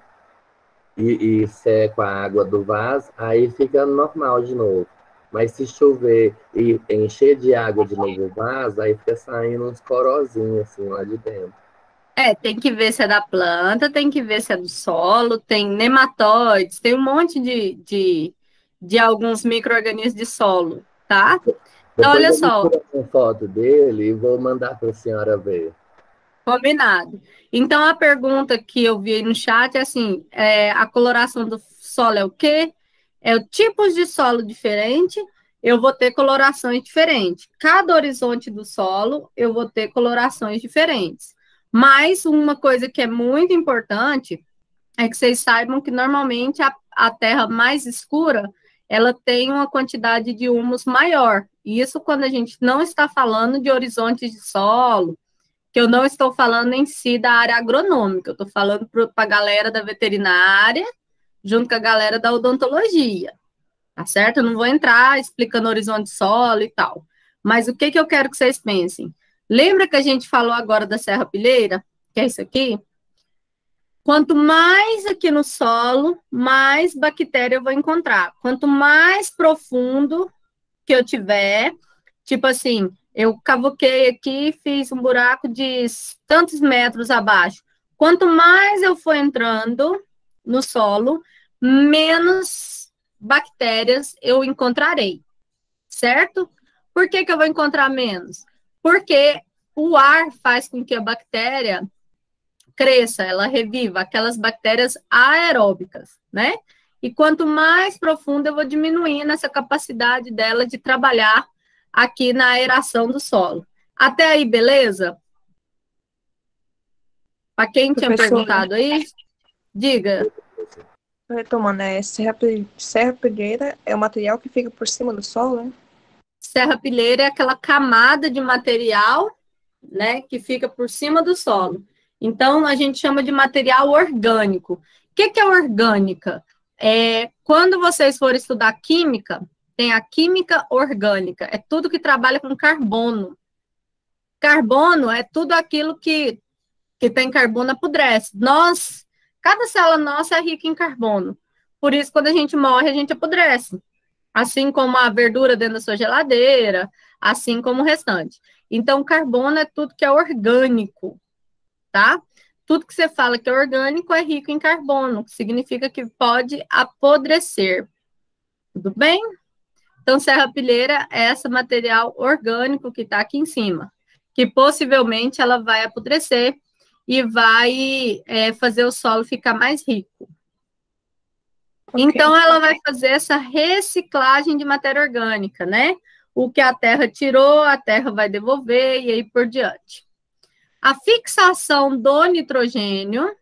[SPEAKER 5] e seco a água do vaso, aí fica normal de novo. Mas se chover e encher de água de novo o vaso, aí fica saindo uns corozinhos assim lá de dentro.
[SPEAKER 1] Tem que ver se é da planta, tem que ver se é do solo, tem nematóides, tem um monte de alguns micro-organismos de solo, tá? Então, olha só.
[SPEAKER 5] Eu vou tirar uma foto dele e vou mandar para a senhora ver.
[SPEAKER 1] Combinado. Então, a pergunta que eu vi aí no chat é assim, a coloração do solo é o quê? É o tipos de solo diferente, eu vou ter colorações diferentes. Cada horizonte do solo, eu vou ter colorações diferentes. Mas uma coisa que é muito importante é que vocês saibam que normalmente a terra mais escura, ela tem uma quantidade de humus maior. E isso quando a gente não está falando de horizontes de solo, que eu não estou falando em si da área agronômica, eu estou falando para a galera da veterinária, junto com a galera da odontologia, tá certo? Eu não vou entrar explicando horizonte de solo e tal. Mas o que eu quero que vocês pensem? Lembra que a gente falou agora da serrapilheira, que é isso aqui? Quanto mais aqui no solo, mais bactéria eu vou encontrar. Quanto mais profundo que eu tiver, tipo assim, eu cavoquei aqui, fiz um buraco de tantos metros abaixo. Quanto mais eu for entrando no solo, menos bactérias eu encontrarei, certo? Por que eu vou encontrar menos? Porque o ar faz com que a bactéria cresça, ela reviva aquelas bactérias aeróbicas, né? E quanto mais profundo eu vou diminuindo essa capacidade dela de trabalhar aqui na aeração do solo. Até aí, beleza? Para quem tinha perguntado aí, diga.
[SPEAKER 2] Retomando, serrapilheira é o material que fica por cima do solo, né?
[SPEAKER 1] Serrapilheira é aquela camada de material, né, que fica por cima do solo. Então, a gente chama de material orgânico. O que é orgânica? Quando vocês forem estudar química, tem a química orgânica, é tudo que trabalha com carbono. Carbono é tudo aquilo que tem carbono apodrece. Cada célula nossa é rica em carbono. Por isso, quando a gente morre, a gente apodrece. Assim como a verdura dentro da sua geladeira, assim como o restante. Então, carbono é tudo que é orgânico, tá? Tudo que você fala que é orgânico é rico em carbono, que significa que pode apodrecer. Tudo bem? Então, serrapilheira é esse material orgânico que está aqui em cima, que possivelmente ela vai apodrecer e vai fazer o solo ficar mais rico. Okay. Então, ela vai fazer essa reciclagem de matéria orgânica, né? O que a terra tirou, a terra vai devolver e aí por diante. A fixação do nitrogênio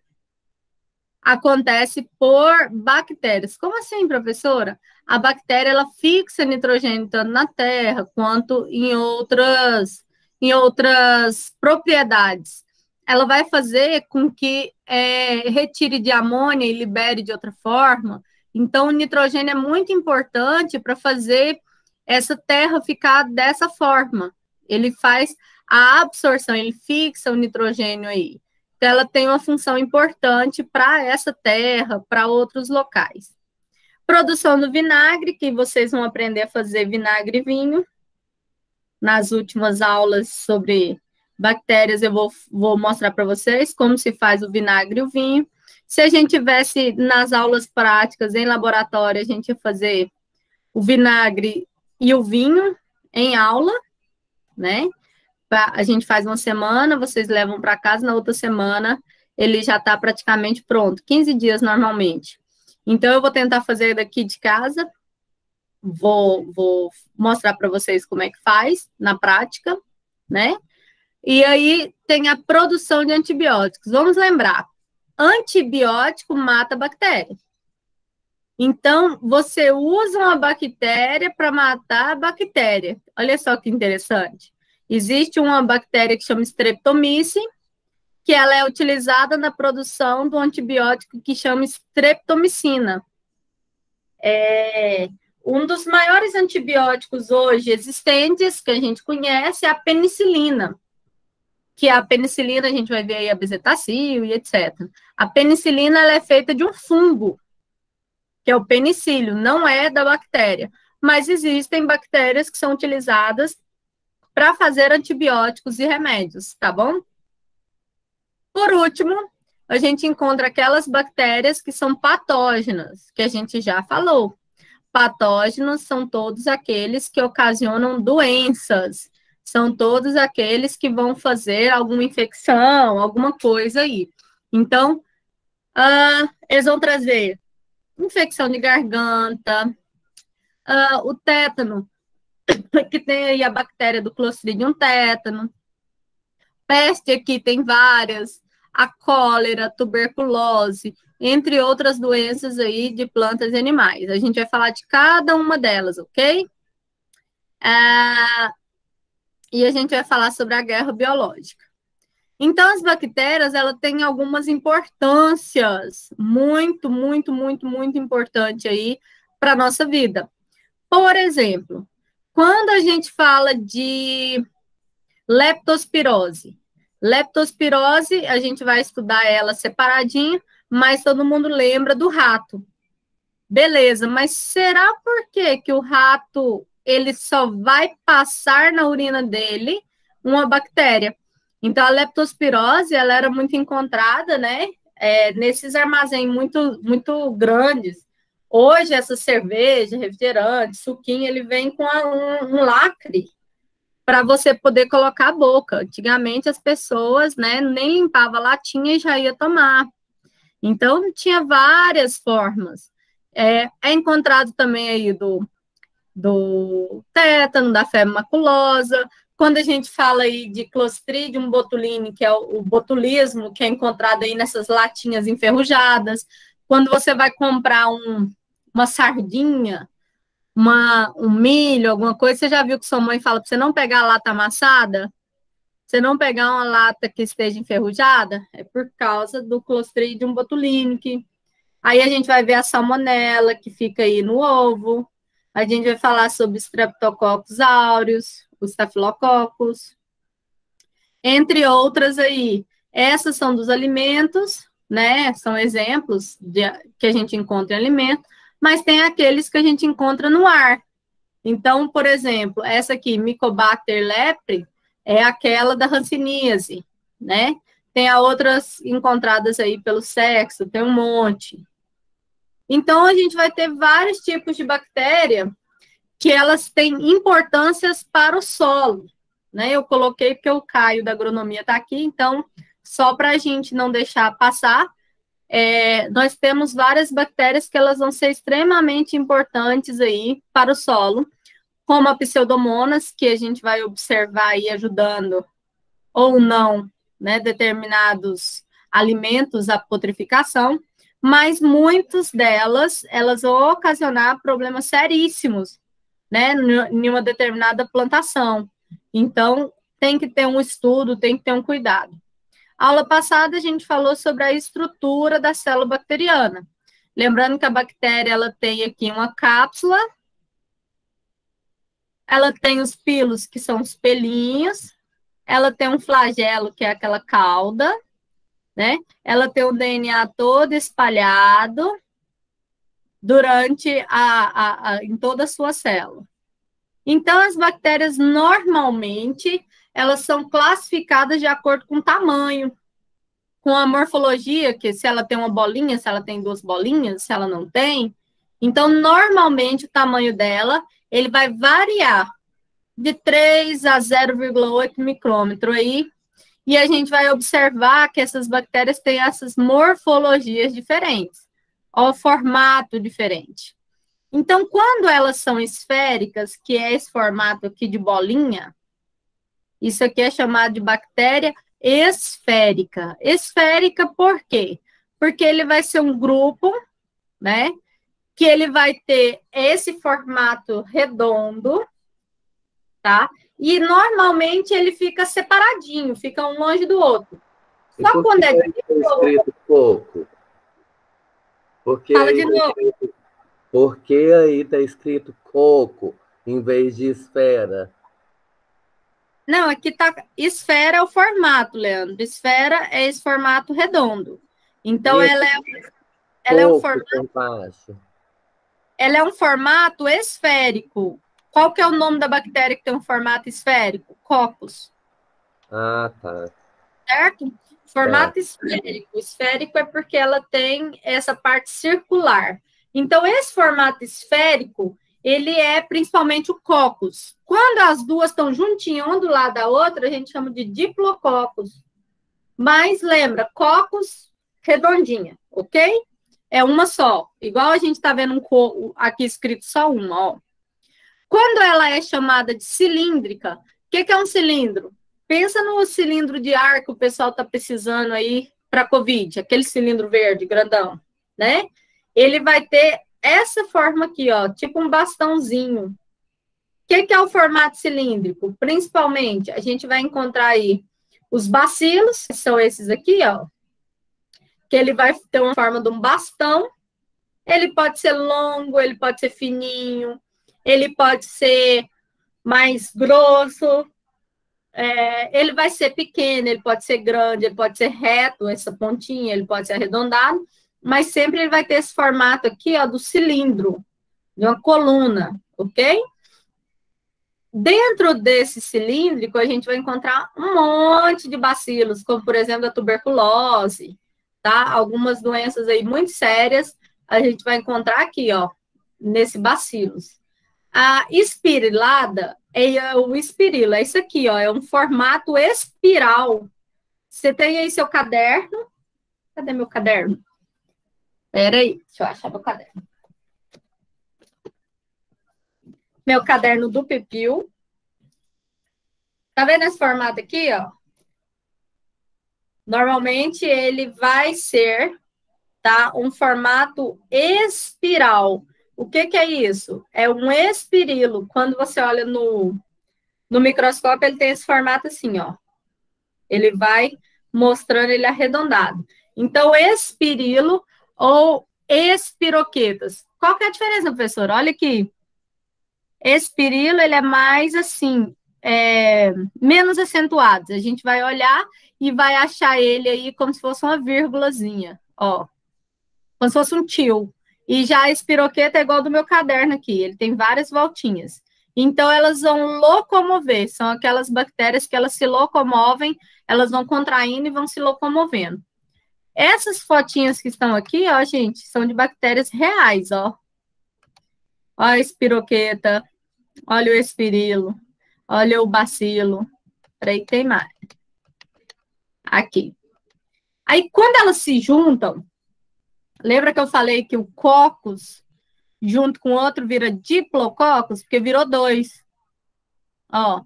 [SPEAKER 1] acontece por bactérias. Como assim, professora? A bactéria, ela fixa nitrogênio tanto na terra quanto em outras propriedades. Ela vai fazer com que retire de amônia e libere de outra forma. Então, o nitrogênio é muito importante para fazer essa terra ficar dessa forma. Ele faz a absorção, ele fixa o nitrogênio aí. Então, ela tem uma função importante para essa terra, para outros locais. Produção do vinagre, que vocês vão aprender a fazer vinagre e vinho. Nas últimas aulas sobre bactérias, eu vou mostrar para vocês como se faz o vinagre e o vinho. Se a gente tivesse nas aulas práticas, em laboratório, a gente ia fazer o vinagre e o vinho em aula, né? A gente faz uma semana, vocês levam para casa, na outra semana ele já está praticamente pronto, 15 dias normalmente. Então, eu vou tentar fazer daqui de casa, vou mostrar para vocês como é que faz na prática, né? E aí tem a produção de antibióticos. Vamos lembrar, antibiótico mata bactéria. Então, você usa uma bactéria para matar a bactéria. Olha só que interessante. Existe uma bactéria que chama Streptomyces, que ela é utilizada na produção do antibiótico que chama streptomicina. Um dos maiores antibióticos hoje existentes, que a gente conhece, é a penicilina. Que a penicilina, a gente vai ver aí a bezetacil e etc. A penicilina, ela é feita de um fungo, que é o penicílio, não é da bactéria. Mas existem bactérias que são utilizadas para fazer antibióticos e remédios, tá bom? Por último, a gente encontra aquelas bactérias que são patógenas, que a gente já falou. Patógenos são todos aqueles que ocasionam doenças, são todos aqueles que vão fazer alguma infecção, alguma coisa aí. Então, eles vão trazer infecção de garganta, o tétano, que tem aí a bactéria do Clostridium tétano, peste aqui tem várias, a cólera, tuberculose, entre outras doenças aí de plantas e animais. A gente vai falar de cada uma delas, ok? E a gente vai falar sobre a guerra biológica. Então, as bactérias, elas têm algumas importâncias muito, muito, muito, muito importante aí para a nossa vida. Por exemplo, quando a gente fala de leptospirose, a gente vai estudar ela separadinha, mas todo mundo lembra do rato. Beleza, mas será por que o rato, ele só vai passar na urina dele uma bactéria? Então, a leptospirose, ela era muito encontrada, né, nesses armazéns muito, muito grandes. Hoje, essa cerveja, refrigerante, suquinho, ele vem com um lacre para você poder colocar a boca. Antigamente, as pessoas, né, nem limpavam a latinha e já ia tomar. Então, tinha várias formas. É encontrado também aí do tétano, da febre maculosa. Quando a gente fala aí de Clostridium botulinum, que é o botulismo, que é encontrado aí nessas latinhas enferrujadas. Quando você vai comprar uma sardinha, um milho, alguma coisa, você já viu que sua mãe fala para você não pegar a lata amassada? Você não pegar uma lata que esteja enferrujada? É por causa do Clostridium botulinum. Aí a gente vai ver a salmonela, que fica aí no ovo. A gente vai falar sobre Streptococcus aureus, os Staphylococcus, entre outras aí. Essas são dos alimentos, né? São exemplos que a gente encontra em alimento, mas tem aqueles que a gente encontra no ar. Então, por exemplo, essa aqui, Mycobacter lepre, é aquela da hanseníase, né? Tem outras encontradas aí pelo sexo, tem um monte. Então, a gente vai ter vários tipos de bactéria que elas têm importâncias para o solo, né? Eu coloquei porque o Caio da agronomia está aqui, então, só para a gente não deixar passar, nós temos várias bactérias que elas vão ser extremamente importantes aí para o solo, como a Pseudomonas, que a gente vai observar aí ajudando ou não, né, determinados alimentos à putrificação, mas muitas delas, elas vão ocasionar problemas seríssimos, né, em uma determinada plantação. Então, tem que ter um estudo, tem que ter um cuidado. Aula passada, a gente falou sobre a estrutura da célula bacteriana. Lembrando que a bactéria, ela tem aqui uma cápsula, ela tem os pilos, que são os pelinhos, ela tem um flagelo, que é aquela cauda, né? Ela tem o DNA todo espalhado durante em toda a sua célula. Então, as bactérias, normalmente, elas são classificadas de acordo com o tamanho, com a morfologia, que se ela tem uma bolinha, se ela tem duas bolinhas, se ela não tem. Então, normalmente, o tamanho dela, ele vai variar de 3 a 0,8 micrômetro aí. e a gente vai observar que essas bactérias têm essas morfologias diferentes, ó, o formato diferente. Então, quando elas são esféricas, que é esse formato aqui de bolinha, isso aqui é chamado de bactéria esférica. Esférica por quê? Porque ele vai ser um grupo, né, que ele vai ter esse formato redondo, tá? E normalmente ele fica separadinho, fica um longe do outro. Só quando é
[SPEAKER 5] escrito coco? Porque
[SPEAKER 1] Fala
[SPEAKER 5] aí
[SPEAKER 1] de novo.
[SPEAKER 5] por que aí está escrito coco em vez de esfera?
[SPEAKER 1] Não, aqui tá. Esfera é o formato, Leandro. Esfera é esse formato redondo. Então, ela é um formato. Ela é um formato esférico. Qual que é o nome da bactéria que tem um formato esférico? Coccus.
[SPEAKER 5] Ah, tá.
[SPEAKER 1] Certo? Formato esférico. Esférico é porque ela tem essa parte circular. Então, esse formato esférico, ele é principalmente o coccus. Quando as duas estão juntinhas, uma do lado da outra, a gente chama de diplococcus. Mas lembra, coccus redondinha, ok? É uma só. Igual a gente está vendo aqui escrito só uma, ó. Quando ela é chamada de cilíndrica, o que é um cilindro? Pensa no cilindro de ar que o pessoal está precisando aí para Covid, aquele cilindro verde, grandão, né? Ele vai ter essa forma aqui, ó, tipo um bastãozinho. O que é o formato cilíndrico? Principalmente, a gente vai encontrar aí os bacilos, que são esses aqui, ó, que ele vai ter uma forma de um bastão. Ele pode ser longo, ele pode ser fininho, ele pode ser mais grosso, ele vai ser pequeno, ele pode ser grande, ele pode ser reto, essa pontinha, ele pode ser arredondado, mas sempre ele vai ter esse formato aqui, ó, do cilindro, de uma coluna, ok? Dentro desse cilíndrico, a gente vai encontrar um monte de bacilos, como, por exemplo, a tuberculose, tá? Algumas doenças aí muito sérias, a gente vai encontrar aqui, ó, nesse bacilos. A espirilada é o espirilo, é isso aqui, ó, é um formato espiral. Você tem aí seu caderno. Cadê meu caderno? Peraí, deixa eu achar meu caderno. Meu caderno do Pepil. Tá vendo esse formato aqui, ó? Normalmente ele vai ser, tá, um formato espiral. O que é isso? É um espirilo. Quando você olha no microscópio, ele tem esse formato assim, ó. Ele vai mostrando ele arredondado. Então, espirilo ou espiroquetas. Qual que é a diferença, professor? Olha aqui. Espirilo, ele é mais assim, menos acentuado. A gente vai olhar e vai achar ele aí como se fosse uma vírgulazinha, ó. Como se fosse um tio. E já a espiroqueta é igual do meu caderno aqui, ele tem várias voltinhas. Então, elas vão locomover, são aquelas bactérias que elas se locomovem, elas vão contraindo e vão se locomovendo. Essas fotinhas que estão aqui, ó, gente, são de bactérias reais, ó. Ó a espiroqueta, olha o espirilo, olha o bacilo. Peraí, tem mais. Aqui. Aí, quando elas se juntam, lembra que eu falei que o coccus, junto com outro, vira diplococcus? Porque virou dois. Ó,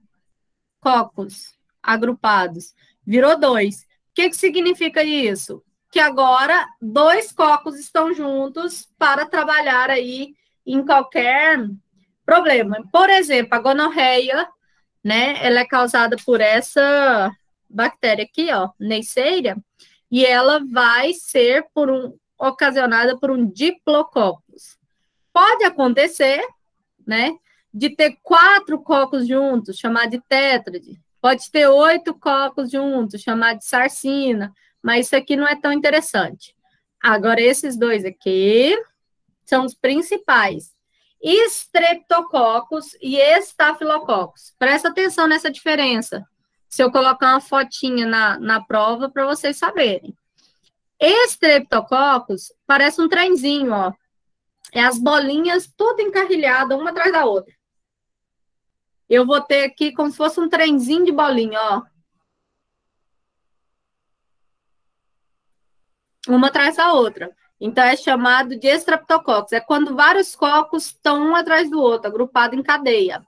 [SPEAKER 1] coccus agrupados. Virou dois. O que significa isso? Que agora dois coccus estão juntos para trabalhar aí em qualquer problema. Por exemplo, a gonorreia, né? Ela é causada por essa bactéria aqui, ó, Neisseria, e ela vai ser ocasionada por um diplococcus. Pode acontecer, né, de ter 4 cocos juntos, chamar de tétrade. Pode ter 8 cocos juntos, chamar de sarcina, mas isso aqui não é tão interessante. Agora, esses dois aqui são os principais. Streptococcus e estafilococcus. Presta atenção nessa diferença. Se eu colocar uma fotinha na prova para vocês saberem. Streptococcus parece um trenzinho, ó. É as bolinhas tudo encarrilhada uma atrás da outra. Eu vou ter aqui como se fosse um trenzinho de bolinha, ó. uma atrás da outra. Então, é chamado de estreptococcus. É quando vários cocos estão um atrás do outro, agrupados em cadeia.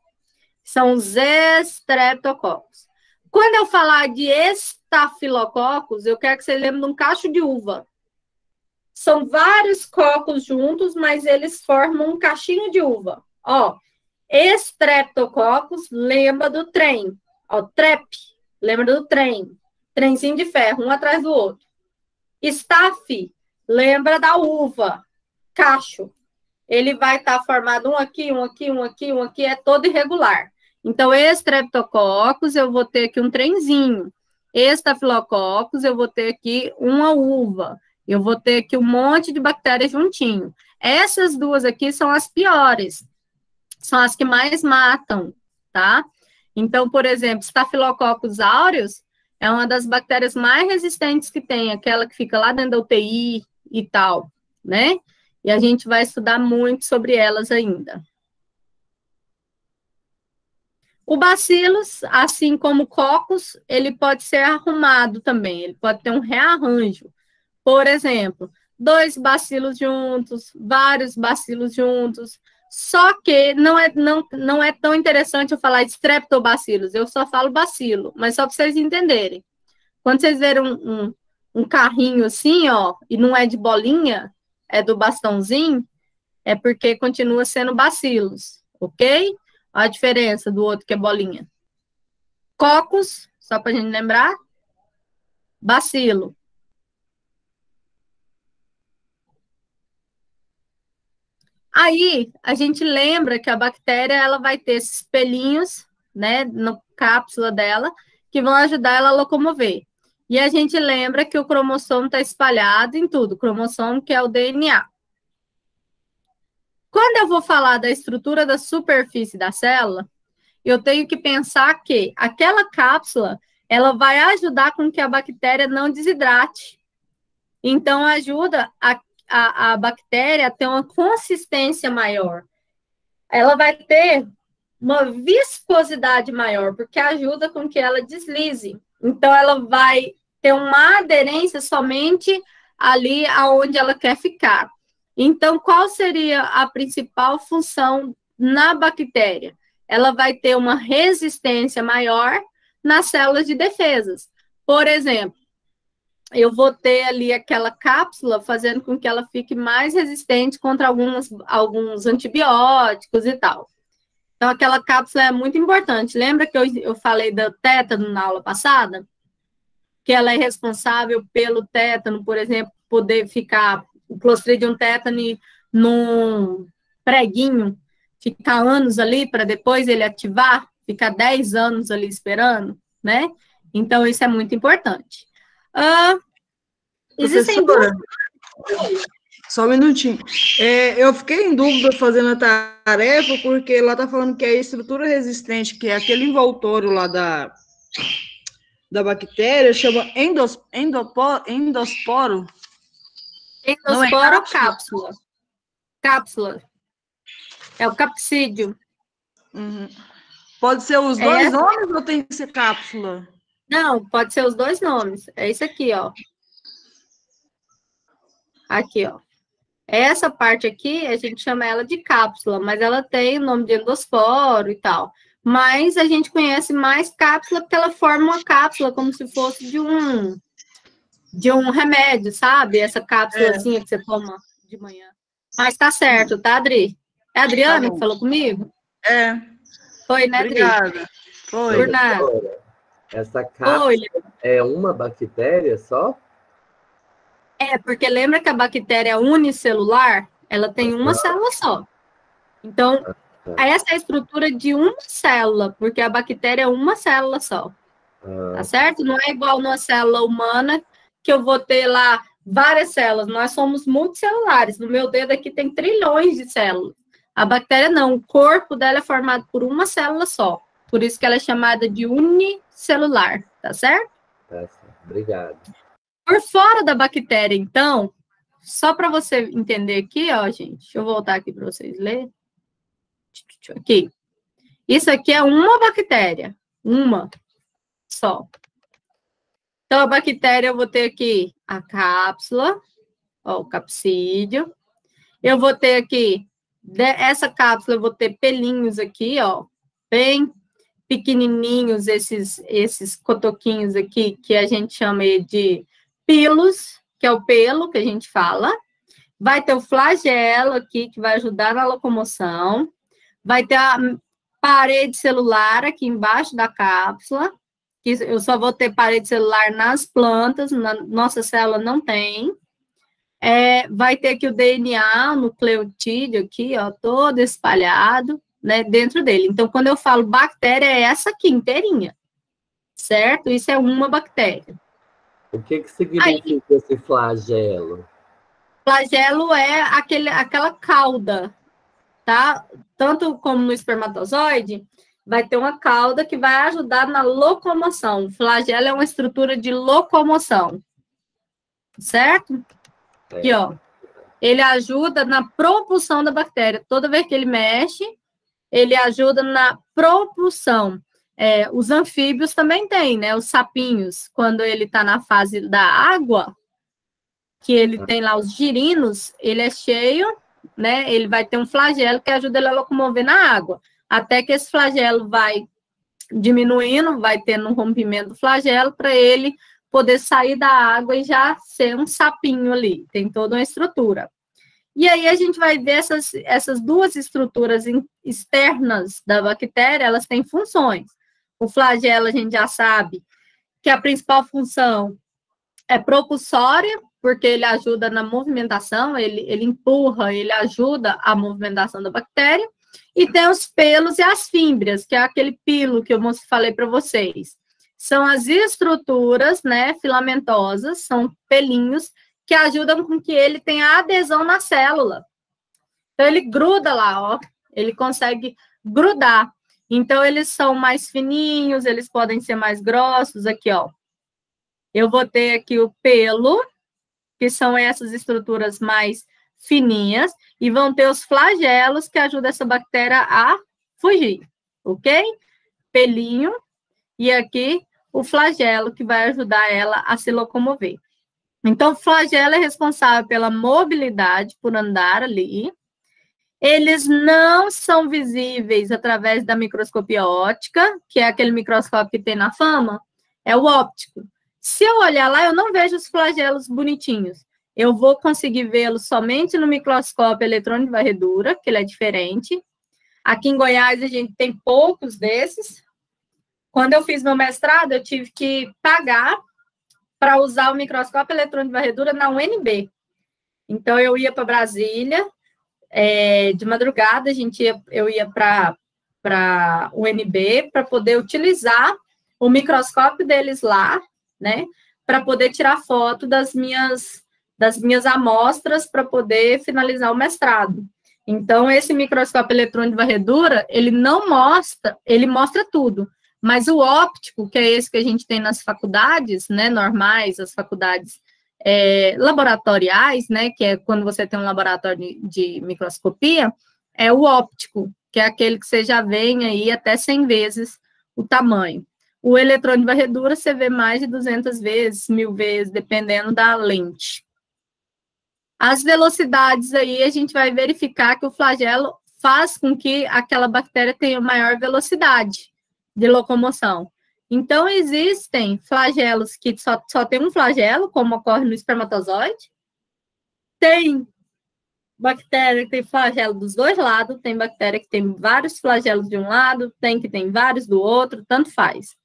[SPEAKER 1] São os estreptococcus. Quando eu falar de estafilococcus, eu quero que você lembre de um cacho de uva. São vários cocos juntos, mas eles formam um cachinho de uva. Ó, estreptococcus, lembra do trem. Ó, trep, lembra do trem. Trenzinho de ferro, um atrás do outro. Staph, lembra da uva. Cacho. Ele vai estar formado um aqui, um aqui, um aqui, um aqui, é todo irregular. Então, estreptococcus, eu vou ter aqui um trenzinho. Estafilococcus, eu vou ter aqui uma uva. Eu vou ter aqui um monte de bactérias juntinho. Essas duas aqui são as piores. São as que mais matam, tá? Então, por exemplo, Staphylococcus aureus é uma das bactérias mais resistentes que tem, aquela que fica lá dentro da UTI e tal, né? E a gente vai estudar muito sobre elas ainda. O bacillus, assim como o coccus, ele pode ser arrumado também, ele pode ter um rearranjo. Por exemplo, 2 bacilos juntos, vários bacilos juntos, só que não é tão interessante eu falar de streptobacillus, eu só falo bacilo, mas só para vocês entenderem. Quando vocês verem um carrinho assim, ó, e não é de bolinha, é do bastãozinho, é porque continua sendo bacilos, ok? Olha a diferença do outro que é bolinha. Coccus, só para a gente lembrar, bacilo. Aí, a gente lembra que a bactéria, ela vai ter esses pelinhos, né, na cápsula dela, que vão ajudar ela a locomover. E a gente lembra que o cromossomo está espalhado em tudo, o cromossomo que é o DNA. Quando eu vou falar da estrutura da superfície da célula, eu tenho que pensar que aquela cápsula, ela vai ajudar com que a bactéria não desidrate. Então, ajuda a bactéria a ter uma consistência maior. Ela vai ter uma viscosidade maior, porque ajuda com que ela deslize. Então, ela vai ter uma aderência somente ali aonde ela quer ficar. Então, qual seria a principal função na bactéria? Ela vai ter uma resistência maior nas células de defesas. Por exemplo, eu vou ter ali aquela cápsula fazendo com que ela fique mais resistente contra alguns antibióticos e tal. Então, aquela cápsula é muito importante. Lembra que eu falei do tétano na aula passada? Que ela é responsável pelo tétano, por exemplo, poder ficar o Clostridium tetani num preguinho, ficar anos ali para depois ele ativar, ficar 10 anos ali esperando, né? Então, isso é muito importante. Existem duas...
[SPEAKER 8] Só um minutinho. Eu fiquei em dúvida fazendo a tarefa, porque lá está falando que a estrutura resistente, que é aquele envoltório lá da bactéria, chama endosporo.
[SPEAKER 1] Endosporo ou cápsula? Cápsula. É o capsídio.
[SPEAKER 8] Uhum. Pode ser os dois nomes ou tem que ser cápsula?
[SPEAKER 1] Não, pode ser os dois nomes. É isso aqui, ó. Aqui, ó. Essa parte aqui, a gente chama ela de cápsula, mas ela tem o nome de endosporo e tal. Mas a gente conhece mais cápsula porque ela forma uma cápsula como se fosse de um remédio, sabe? Essa cápsulazinha que você toma de manhã. Mas tá certo, tá, Adri? É a Adriana que falou comigo? Foi, né, Adri?
[SPEAKER 8] Obrigada. Foi.
[SPEAKER 1] Por nada.
[SPEAKER 5] Essa cápsula é uma bactéria só?
[SPEAKER 1] É, porque lembra que a bactéria unicelular, ela tem uma célula só. Então, essa é a estrutura de uma célula, porque a bactéria é uma célula só. Tá certo? Não é igual numa célula humana, que eu vou ter lá várias células. Nós somos multicelulares. No meu dedo aqui tem trilhões de células. A bactéria não. O corpo dela é formado por uma célula só. Por isso que ela é chamada de unicelular. Tá certo?
[SPEAKER 5] Tá certo. Obrigado.
[SPEAKER 1] Por fora da bactéria, então, só para você entender aqui, ó, gente, deixa eu voltar aqui para vocês lerem. Aqui. Isso aqui é uma bactéria, uma só. Então, a bactéria, eu vou ter aqui a cápsula, ó, o capsídeo. Eu vou ter aqui, essa cápsula, eu vou ter pelinhos aqui, ó, bem pequenininhos, esses cotoquinhos aqui, que a gente chama de pilos, que é o pelo que a gente fala. Vai ter o flagelo aqui, que vai ajudar na locomoção. Vai ter a parede celular aqui embaixo da cápsula, que eu só vou ter parede celular nas plantas, na nossa célula não tem. Vai ter aqui o DNA, o nucleotídeo aqui, ó, todo espalhado, né, dentro dele. Então, quando eu falo bactéria, é essa aqui inteirinha, certo? Isso é uma bactéria.
[SPEAKER 5] O que significa esse flagelo?
[SPEAKER 1] Flagelo é aquela cauda, tá? Tanto como no espermatozoide, vai ter uma cauda que vai ajudar na locomoção. O flagelo é uma estrutura de locomoção, certo? Aqui, ó. Ele ajuda na propulsão da bactéria. Toda vez que ele mexe, ele ajuda na propulsão. Os anfíbios também têm, né? Os sapinhos, quando ele está na fase da água, que ele tem lá os girinos, ele é cheio, né? Ele vai ter um flagelo que ajuda ele a locomover na água. Até que esse flagelo vai diminuindo, vai tendo um rompimento do flagelo para ele poder sair da água e já ser um sapinho ali. Tem toda uma estrutura. E aí a gente vai ver essas duas estruturas externas da bactéria, elas têm funções. O flagelo, a gente já sabe que a principal função é propulsória, porque ele ajuda na movimentação, ele empurra, ele ajuda a movimentação da bactéria. E tem os pelos e as fímbrias, que é aquele pilo que eu falei para vocês. São as estruturas, né, filamentosas, são pelinhos, que ajudam com que ele tenha adesão na célula. Então, ele gruda lá, ó. Ele consegue grudar. Então, eles são mais fininhos, eles podem ser mais grossos. Aqui, ó. Eu vou ter aqui o pelo, que são essas estruturas mais fininhas, e vão ter os flagelos, que ajudam essa bactéria a fugir, ok? Pelinho, e aqui o flagelo, que vai ajudar ela a se locomover. Então, o flagelo é responsável pela mobilidade, por andar ali. Eles não são visíveis através da microscopia óptica, que é aquele microscópio que tem na fama, é o óptico. Se eu olhar lá, eu não vejo os flagelos bonitinhos. Eu vou conseguir vê-los somente no microscópio eletrônico de varredura, que ele é diferente. Aqui em Goiás, a gente tem poucos desses. Quando eu fiz meu mestrado, eu tive que pagar para usar o microscópio eletrônico de varredura na UNB. Então, eu ia para Brasília, de madrugada, eu ia para a UNB para poder utilizar o microscópio deles lá, né, para poder tirar foto das minhas amostras para poder finalizar o mestrado. Então, esse microscópio eletrônico de varredura, ele não mostra, ele mostra tudo, mas o óptico, que é esse que a gente tem nas faculdades, né, normais, as faculdades laboratoriais, né, que é quando você tem um laboratório de microscopia, é o óptico, que é aquele que você já vê aí até 100 vezes o tamanho. O eletrônico de varredura, você vê mais de 200 vezes, 1000 vezes, dependendo da lente. As velocidades aí, a gente vai verificar que o flagelo faz com que aquela bactéria tenha maior velocidade de locomoção. Então, existem flagelos que só tem um flagelo, como ocorre no espermatozoide. Tem bactéria que tem flagelo dos dois lados, tem bactéria que tem vários flagelos de um lado, tem que tem vários do outro, tanto faz.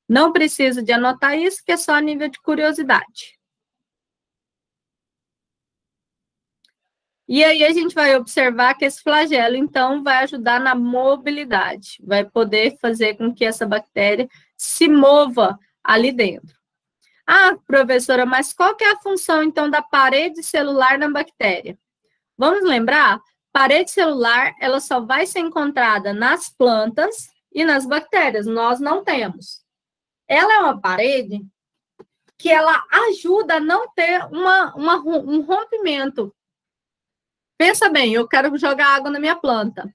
[SPEAKER 1] Não precisa de anotar isso, que é só a nível de curiosidade. E aí a gente vai observar que esse flagelo, então, vai ajudar na mobilidade, vai poder fazer com que essa bactéria se mova ali dentro. Ah, professora, mas qual que é a função, então, da parede celular na bactéria? Vamos lembrar? Parede celular, ela só vai ser encontrada nas plantas e nas bactérias, nós não temos. Ela é uma parede que ela ajuda a não ter um rompimento. Pensa bem, eu quero jogar água na minha planta.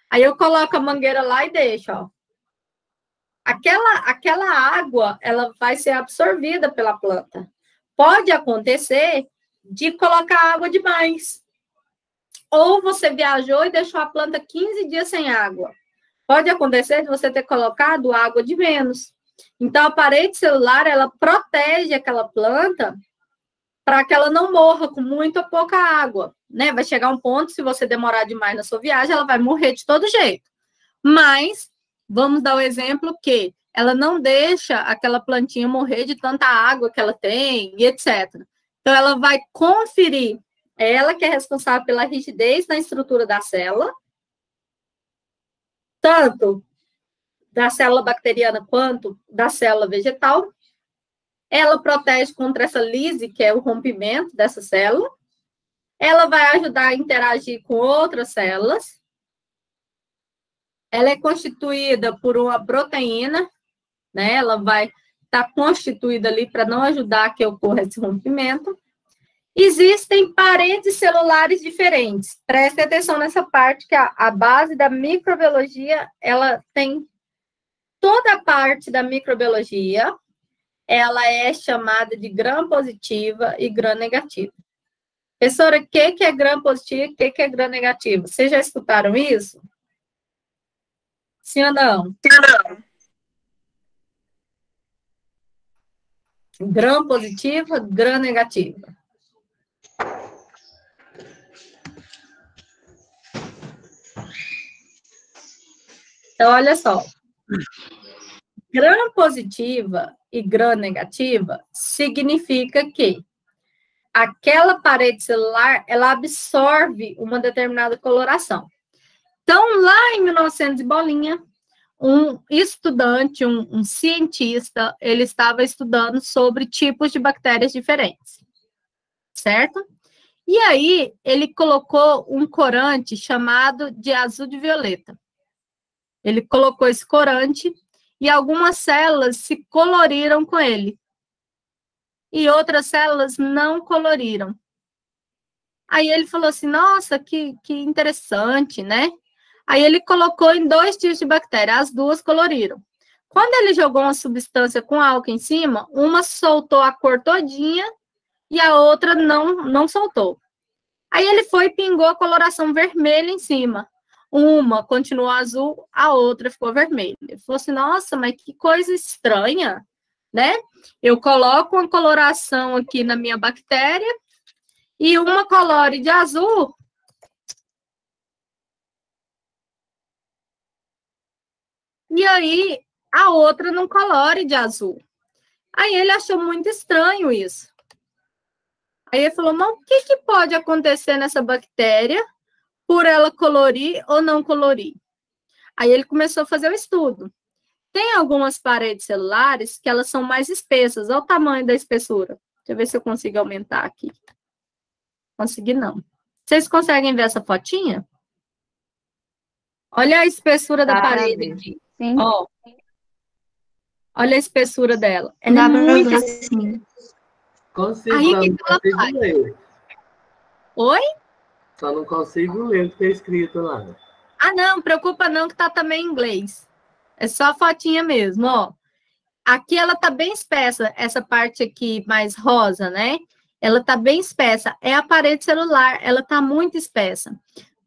[SPEAKER 1] Aí eu coloco a mangueira lá e deixo, ó. Aquela água, ela vai ser absorvida pela planta. Pode acontecer de colocar água demais. Ou você viajou e deixou a planta 15 dias sem água. Pode acontecer de você ter colocado água de menos. Então, a parede celular, ela protege aquela planta para que ela não morra com muita ou pouca água, né? Vai chegar um ponto, se você demorar demais na sua viagem, ela vai morrer de todo jeito. Mas, vamos dar o exemplo que ela não deixa aquela plantinha morrer de tanta água que ela tem, e etc. Então, ela vai conferir, ela que é responsável pela rigidez na estrutura da célula, tanto da célula bacteriana quanto da célula vegetal. Ela protege contra essa lise, que é o rompimento dessa célula. Ela vai ajudar a interagir com outras células. Ela é constituída por uma proteína, né? Ela vai estar constituída ali para não ajudar a que ocorra esse rompimento. Existem paredes celulares diferentes. Preste atenção nessa parte, que a base da microbiologia, ela tem toda a parte da microbiologia, ela é chamada de gram-positiva e gram-negativa. Professora, o que é gram-positivo e o que é gram-negativo? Vocês já escutaram isso? Sim ou não? Sim ou não? Gram-positiva, gram-negativa. Então, olha só. Gram-positiva e gram-negativa significa que aquela parede celular, ela absorve uma determinada coloração. Então, lá em 1900 e bolinha, um estudante, um cientista, ele estava estudando sobre tipos de bactérias diferentes, certo? E aí, ele colocou um corante chamado de azul de violeta. Ele colocou esse corante e algumas células se coloriram com ele. E outras células não coloriram. Aí ele falou assim, nossa, que interessante, né? Aí ele colocou em 2 tipos de bactéria, as duas coloriram. Quando ele jogou uma substância com álcool em cima, uma soltou a cor todinha e a outra não soltou. Aí ele foi e pingou a coloração vermelha em cima. Uma continuou azul, a outra ficou vermelha. Ele falou assim, nossa, mas que coisa estranha, né? Eu coloco uma coloração aqui na minha bactéria e uma colore de azul e aí a outra não colore de azul. Aí ele achou muito estranho isso. Aí ele falou, mas o que pode acontecer nessa bactéria por ela colorir ou não colorir? Aí ele começou a fazer o estudo. Tem algumas paredes celulares que elas são mais espessas. Olha o tamanho da espessura. Deixa eu ver se eu consigo aumentar aqui. Consegui não. Vocês conseguem ver essa fotinha? Olha a espessura da parede aqui.
[SPEAKER 6] Sim.
[SPEAKER 1] Ó. Olha a espessura dela. Ela é muito assim.
[SPEAKER 5] Consigo,
[SPEAKER 1] Aí,
[SPEAKER 5] não
[SPEAKER 1] que ela
[SPEAKER 5] consigo
[SPEAKER 1] faz?
[SPEAKER 5] ler.
[SPEAKER 1] Oi?
[SPEAKER 5] Só não consigo ler o que está escrito lá.
[SPEAKER 1] Ah, não, preocupa não, que tá também em inglês. É só a fotinha mesmo, ó. Aqui ela tá bem espessa, essa parte aqui mais rosa, né? Ela tá bem espessa. É a parede celular, ela tá muito espessa.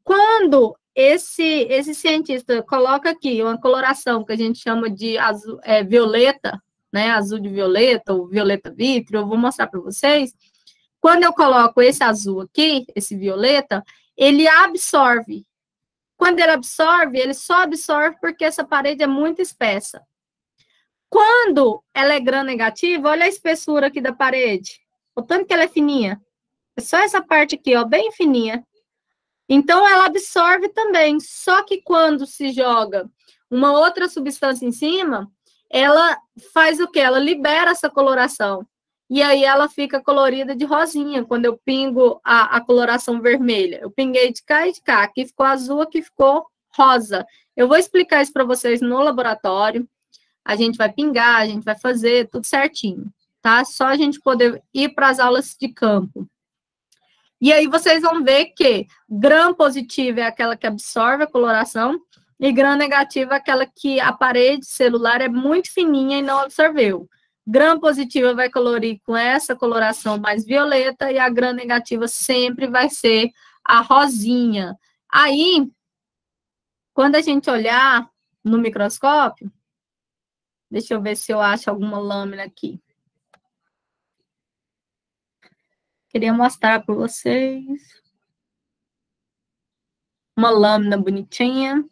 [SPEAKER 1] Quando esse cientista coloca aqui uma coloração que a gente chama de azul, violeta, né? Azul de violeta, ou violeta vítreo, eu vou mostrar para vocês. Quando eu coloco esse azul aqui, esse violeta, ele absorve. Quando ele absorve, ele só absorve porque essa parede é muito espessa. Quando ela é gram-negativa, olha a espessura aqui da parede. O tanto que ela é fininha. É só essa parte aqui, ó, bem fininha. Então, ela absorve também. Só que quando se joga uma outra substância em cima, ela faz o quê? Ela libera essa coloração. E aí ela fica colorida de rosinha, quando eu pingo a coloração vermelha. Eu pinguei de cá e de cá. Aqui ficou azul, aqui ficou rosa. Eu vou explicar isso para vocês no laboratório. A gente vai pingar, a gente vai fazer tudo certinho, tá? Só a gente poder ir para as aulas de campo. E aí vocês vão ver que gram-positiva é aquela que absorve a coloração e gram-negativa é aquela que a parede celular é muito fininha e não absorveu. Gram positiva vai colorir com essa coloração mais violeta e a gram negativa sempre vai ser a rosinha. Aí, quando a gente olhar no microscópio, deixa eu ver se eu acho alguma lâmina aqui. Queria mostrar para vocês. Uma lâmina bonitinha.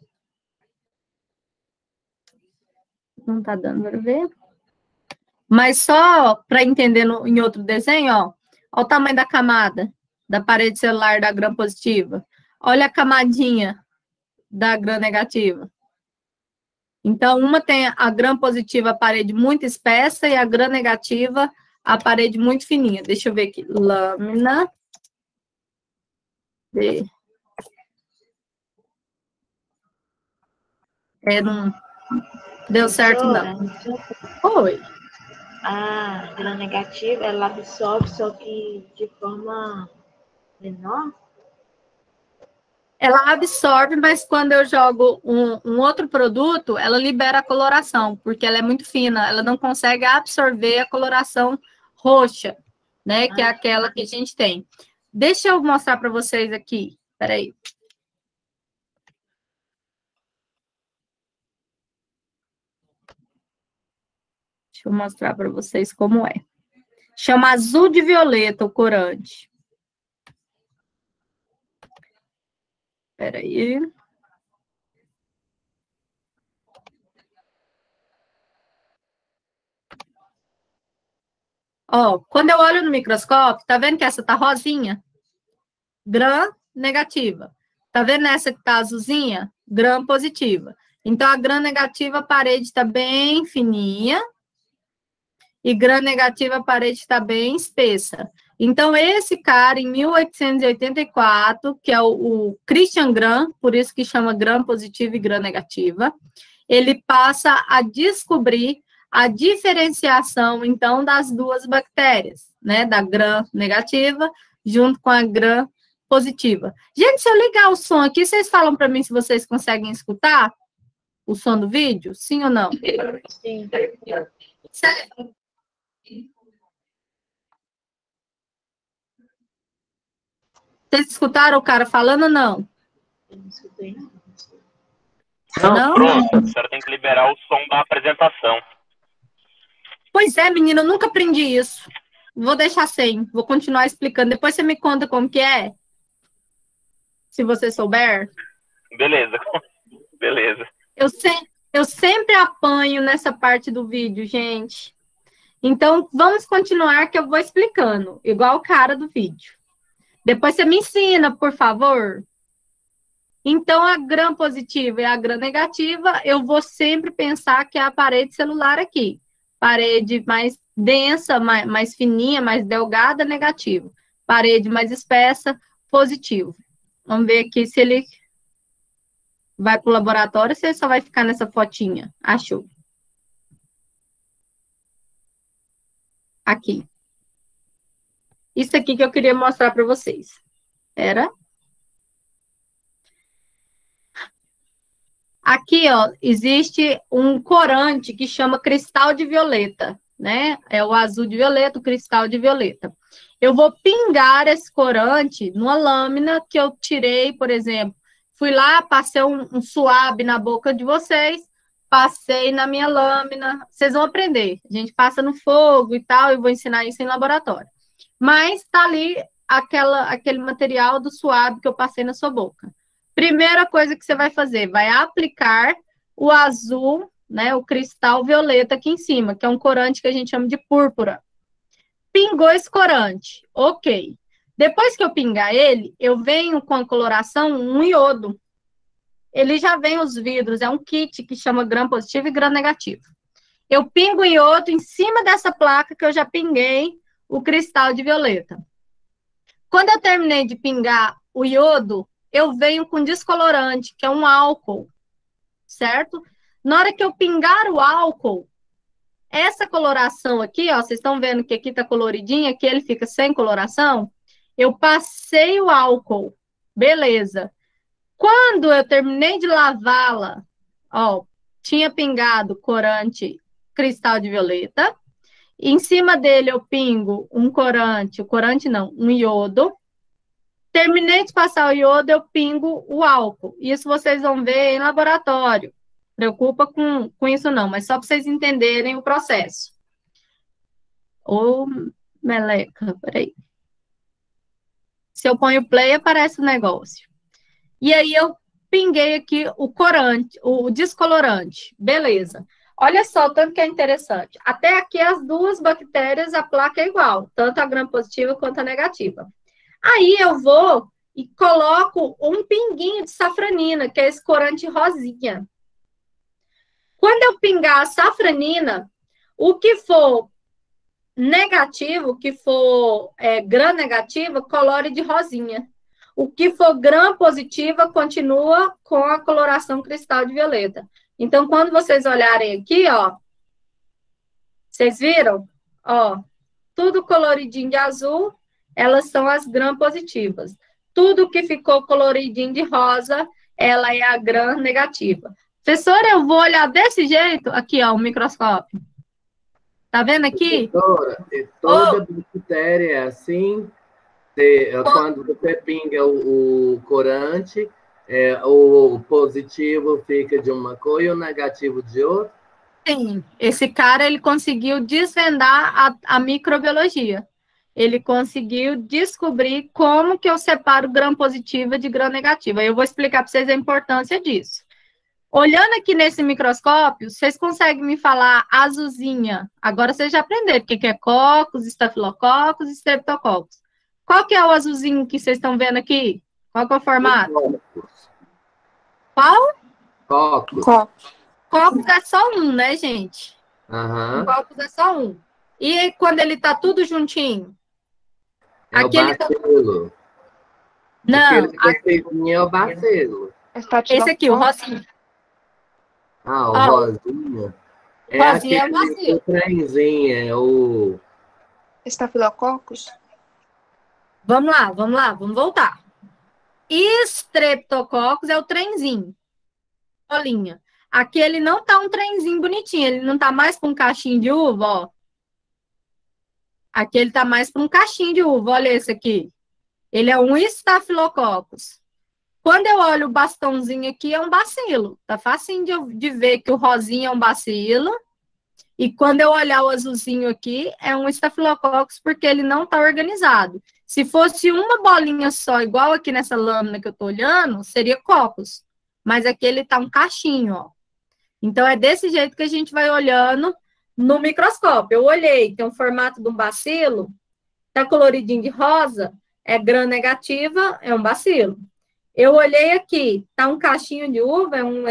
[SPEAKER 1] Não tá dando para ver. Mas só para entender em outro desenho, ó. Olha o tamanho da camada da parede celular da gram positiva. Olha a camadinha da gram negativa. Então, uma tem a gram positiva, a parede muito espessa, e a gram negativa, a parede muito fininha. Deixa eu ver aqui. Lâmina de... não deu certo, não. Oi.
[SPEAKER 3] A gram negativa, ela absorve, só que de forma menor?
[SPEAKER 1] Ela absorve, mas quando eu jogo um outro produto, ela libera a coloração, porque ela é muito fina, ela não consegue absorver a coloração roxa, né, que é aquela que a gente tem. Deixa eu mostrar para vocês aqui, peraí. Deixa eu mostrar para vocês como é. Chama azul de violeta o corante. Espera aí. Ó, quando eu olho no microscópio, tá vendo que essa tá rosinha? Gram negativa. Tá vendo essa que tá azulzinha? Gram positiva. Então, a gram negativa, a parede está bem fininha. E gram negativa, a parede está bem espessa. Então, esse cara, em 1884, que é o Christian Gram, por isso que chama gram positiva e gram negativa, ele passa a descobrir a diferenciação, então, das duas bactérias, né? Da gram negativa junto com a gram positiva. Gente, se eu ligar o som aqui, vocês falam para mim se vocês conseguem escutar o som do vídeo? Sim ou não?
[SPEAKER 3] Sim.
[SPEAKER 1] Sério? Vocês escutaram o cara falando ou não?
[SPEAKER 3] Eu não escutei, não.
[SPEAKER 1] Não?
[SPEAKER 7] Pronto, a senhora tem que liberar o som da apresentação.
[SPEAKER 1] Pois é, menina, eu nunca aprendi isso. Vou deixar sem, vou continuar explicando. Depois você me conta como que é. Se você souber.
[SPEAKER 7] Beleza, beleza.
[SPEAKER 1] Eu sempre apanho nessa parte do vídeo, gente. Então, vamos continuar que eu vou explicando, igual o cara do vídeo. Depois você me ensina, por favor. Então, a gram positiva e a gram negativa, eu vou sempre pensar que é a parede celular aqui. Parede mais densa, mais fininha, mais delgada, negativo. Parede mais espessa, positivo. Vamos ver aqui se ele vai para o laboratório ou se ele só vai ficar nessa fotinha. Achou. Aqui. Isso aqui que eu queria mostrar para vocês. Aqui, ó, existe um corante que chama cristal de violeta, né? É o azul de violeta, o cristal de violeta. Eu vou pingar esse corante numa lâmina que eu tirei, por exemplo. Fui lá, passei um suave na boca de vocês, passei na minha lâmina. Vocês vão aprender. A gente passa no fogo e tal, eu vou ensinar isso em laboratório. Mas tá ali aquele material do suave que eu passei na sua boca. Primeira coisa que você vai fazer, vai aplicar o azul, né, o cristal violeta aqui em cima, que é um corante que a gente chama de púrpura. Pingou esse corante, ok. Depois que eu pingar ele, eu venho com a coloração um iodo. Ele já vem os vidros, é um kit que chama gram positivo e gram negativo. Eu pingo o iodo em cima dessa placa que eu já pinguei o cristal de violeta. Quando eu terminei de pingar o iodo, eu venho com descolorante, que é um álcool, certo? Na hora que eu pingar o álcool, essa coloração aqui, ó, vocês estão vendo que aqui tá coloridinha, aqui ele fica sem coloração, eu passei o álcool, beleza. Quando eu terminei de lavá-la, ó, tinha pingado corante cristal de violeta, Em cima dele eu pingo um corante, o corante não, um iodo. Terminei de passar o iodo, eu pingo o álcool. Isso vocês vão ver em laboratório. Preocupa com isso não, mas só para vocês entenderem o processo. Ô, meleca, peraí. Se eu ponho play, aparece o negócio. E aí eu pinguei aqui o corante, o descolorante. Beleza. Olha só o tanto que é interessante. Até aqui as duas bactérias, a placa é igual, tanto a gram-positiva quanto a negativa. Aí eu vou e coloco um pinguinho de safranina, que é esse corante rosinha. Quando eu pingar a safranina, o que for negativo, o que for gram negativa, colore de rosinha. O que for gram positiva, continua com a coloração cristal de violeta. Então, quando vocês olharem aqui, ó, vocês viram? Ó, tudo coloridinho de azul, elas são as gram positivas. Tudo que ficou coloridinho de rosa, ela é a gram negativa. Professora, eu vou olhar desse jeito, aqui, ó, o microscópio. Tá vendo aqui?
[SPEAKER 5] Toda bactéria é assim. Quando você pinga o corante, o positivo fica de uma cor e o negativo de outra.
[SPEAKER 1] Sim, esse cara, ele conseguiu desvendar a microbiologia. Ele conseguiu descobrir como que eu separo gram positiva de gram negativa. Eu vou explicar para vocês a importância disso. Olhando aqui nesse microscópio, vocês conseguem me falar azulzinha? Agora vocês já aprenderam o que é cocos, estafilococos e streptococcus. Qual que é o azulzinho que vocês estão vendo aqui? Qual que é o formato? Qual?
[SPEAKER 5] Cocos.
[SPEAKER 1] Cocos é só um, né, gente?
[SPEAKER 5] Uhum.
[SPEAKER 1] Cocos é só um. E quando ele tá tudo juntinho?
[SPEAKER 5] É
[SPEAKER 1] aquele
[SPEAKER 5] o bacilo.
[SPEAKER 1] Não.
[SPEAKER 5] Aquele é o bacilo.
[SPEAKER 1] Esse aqui, o rosinha.
[SPEAKER 5] Ah, o rosinha. É
[SPEAKER 1] rosinha
[SPEAKER 5] aquele
[SPEAKER 1] é o bacilo.
[SPEAKER 5] o trenzinho, é o...
[SPEAKER 2] Estafilococos?
[SPEAKER 1] Vamos lá, vamos voltar. Streptococcus é o trenzinho. Bolinha. Aqui ele não tá um trenzinho bonitinho, ele não tá mais com um cachinho de uva, ó. Aqui ele tá mais para um cachinho de uva, olha esse aqui. Ele é um Staphylococcus. Quando eu olho o bastãozinho aqui, é um bacilo. Tá facinho de ver que o rosinho é um bacilo. E quando eu olhar o azulzinho aqui, é um Staphylococcus, porque ele não tá organizado. Se fosse uma bolinha só, igual aqui nessa lâmina que eu tô olhando, seria Coccus. Mas aqui ele tá um cachinho, ó. Então, é desse jeito que a gente vai olhando no microscópio. Eu olhei, tem um formato de um bacilo, tá coloridinho de rosa, é gram negativa, é um bacilo. Eu olhei aqui, tá um cachinho de uva, é um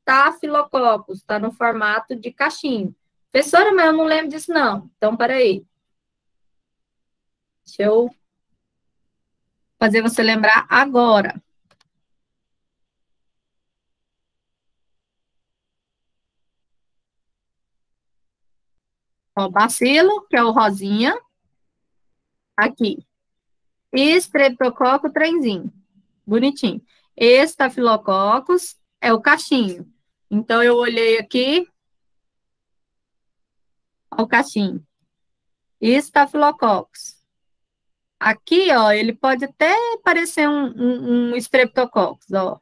[SPEAKER 1] Staphylococcus, tá no formato de cachinho. Professora, mas eu não lembro disso, não. Então, peraí. Deixa eu fazer você lembrar agora. Ó, bacilo, que é o rosinha. Aqui. Streptococcus, trenzinho. Bonitinho. Estafilococcus é o cachinho. Então, eu olhei aqui, ó, o cachinho. Estafilococcus. Aqui, ó, ele pode até parecer um streptococcus, ó.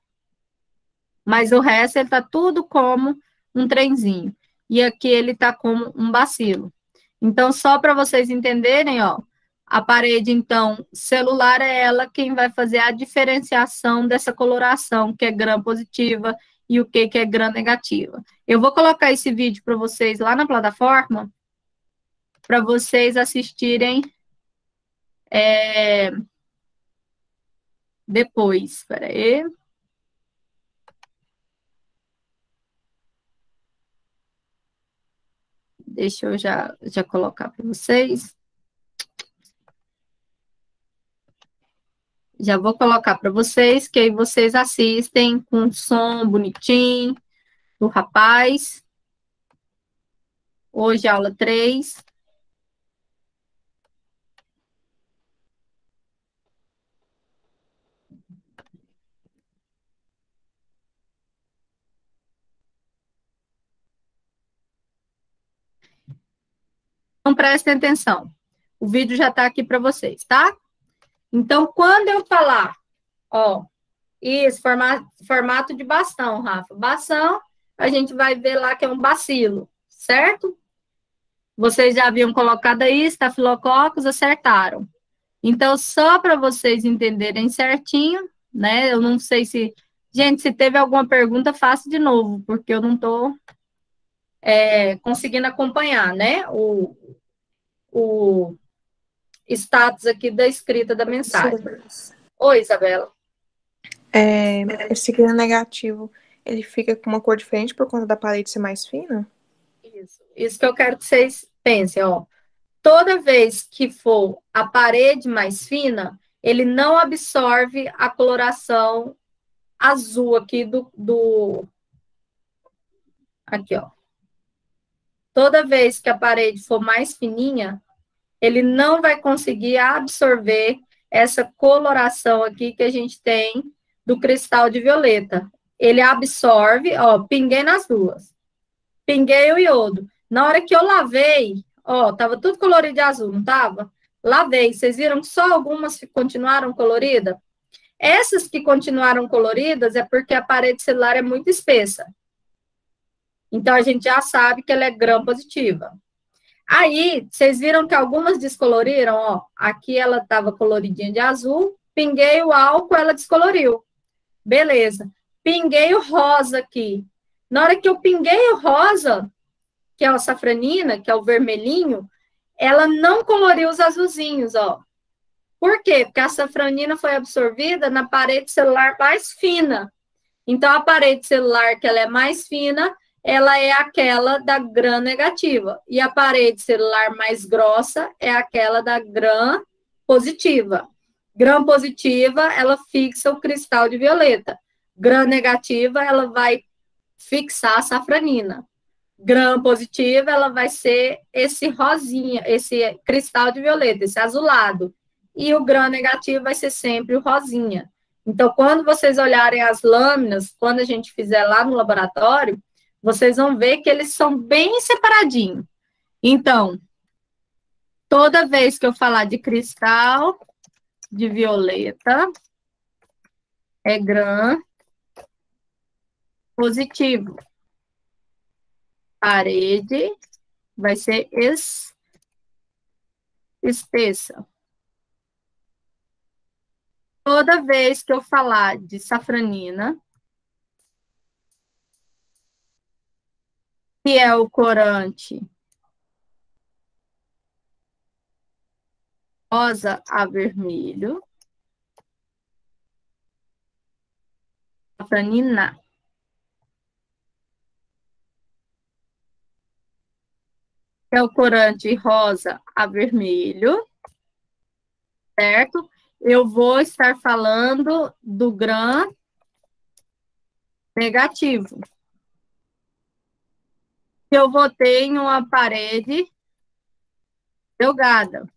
[SPEAKER 1] Mas o resto, ele tá tudo como um trenzinho. E aqui ele tá como um bacilo. Então, só para vocês entenderem, ó, a parede, então, celular é ela quem vai fazer a diferenciação dessa coloração, que é gram positiva e o que é gram negativa. Eu vou colocar esse vídeo para vocês lá na plataforma, para vocês assistirem depois. Espera aí. Deixa eu já colocar para vocês. Já vou colocar para vocês, que aí vocês assistem com som bonitinho do rapaz. Hoje, aula 3. Então, prestem atenção. O vídeo já está aqui para vocês, tá? Então, quando eu falar, ó, isso, formato de bastão, Rafa. Bastão, a gente vai ver lá que é um bacilo, certo? Vocês já haviam colocado aí, estafilococcus, acertaram. Então, só para vocês entenderem certinho, né? Eu não sei se... Gente, se teve alguma pergunta, faça de novo, porque eu não estou conseguindo acompanhar, né? O status aqui da escrita da mensagem. Oi, Isabela.
[SPEAKER 2] Esse gram negativo, ele fica com uma cor diferente por conta da parede ser mais fina?
[SPEAKER 1] Isso que eu quero que vocês pensem, ó. Toda vez que for a parede mais fina, ele não absorve a coloração azul aqui aqui, ó. Toda vez que a parede for mais fininha, ele não vai conseguir absorver essa coloração aqui que a gente tem do cristal de violeta. Ele absorve, ó, pinguei nas duas. Pinguei o iodo. Na hora que eu lavei, ó, tava tudo colorido de azul, não tava? Lavei. Vocês viram que só algumas continuaram coloridas? Essas que continuaram coloridas é porque a parede celular é muito espessa. Então, a gente já sabe que ela é gram positiva. Aí, vocês viram que algumas descoloriram, ó. Aqui ela estava coloridinha de azul, pinguei o álcool, ela descoloriu. Beleza. Pinguei o rosa aqui. Na hora que eu pinguei o rosa, que é a safranina, que é o vermelhinho, ela não coloriu os azulzinhos, ó. Por quê? Porque a safranina foi absorvida na parede celular mais fina. Então, a parede celular, que ela é mais fina, ela é aquela da gram negativa. E a parede celular mais grossa é aquela da gram positiva. Gram positiva, ela fixa o cristal de violeta. Gram negativa, ela vai fixar a safranina. Gram positiva, ela vai ser esse rosinha, esse cristal de violeta, esse azulado. E o gram negativo vai ser sempre o rosinha. Então, quando vocês olharem as lâminas, quando a gente fizer lá no laboratório, vocês vão ver que eles são bem separadinhos. Então, toda vez que eu falar de cristal de violeta, é gram positivo. Parede vai ser espessa. Toda vez que eu falar de safranina, que é o corante rosa a vermelho, safranina. Que é o corante rosa a vermelho, certo? Eu vou estar falando do gram negativo. Eu vou ter em uma parede delgada. O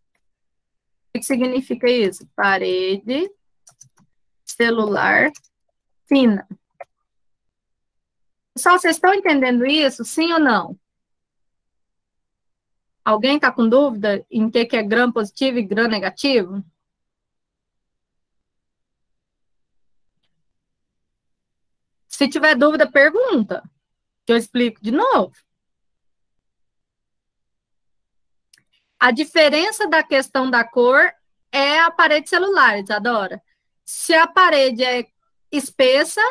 [SPEAKER 1] que significa isso? Parede celular fina. Pessoal, vocês estão entendendo isso? Sim ou não? Alguém está com dúvida em que é gram positivo e gram negativo? Se tiver dúvida, pergunta, que eu explico de novo. A diferença da questão da cor é a parede celular, Isadora. Se a parede é espessa,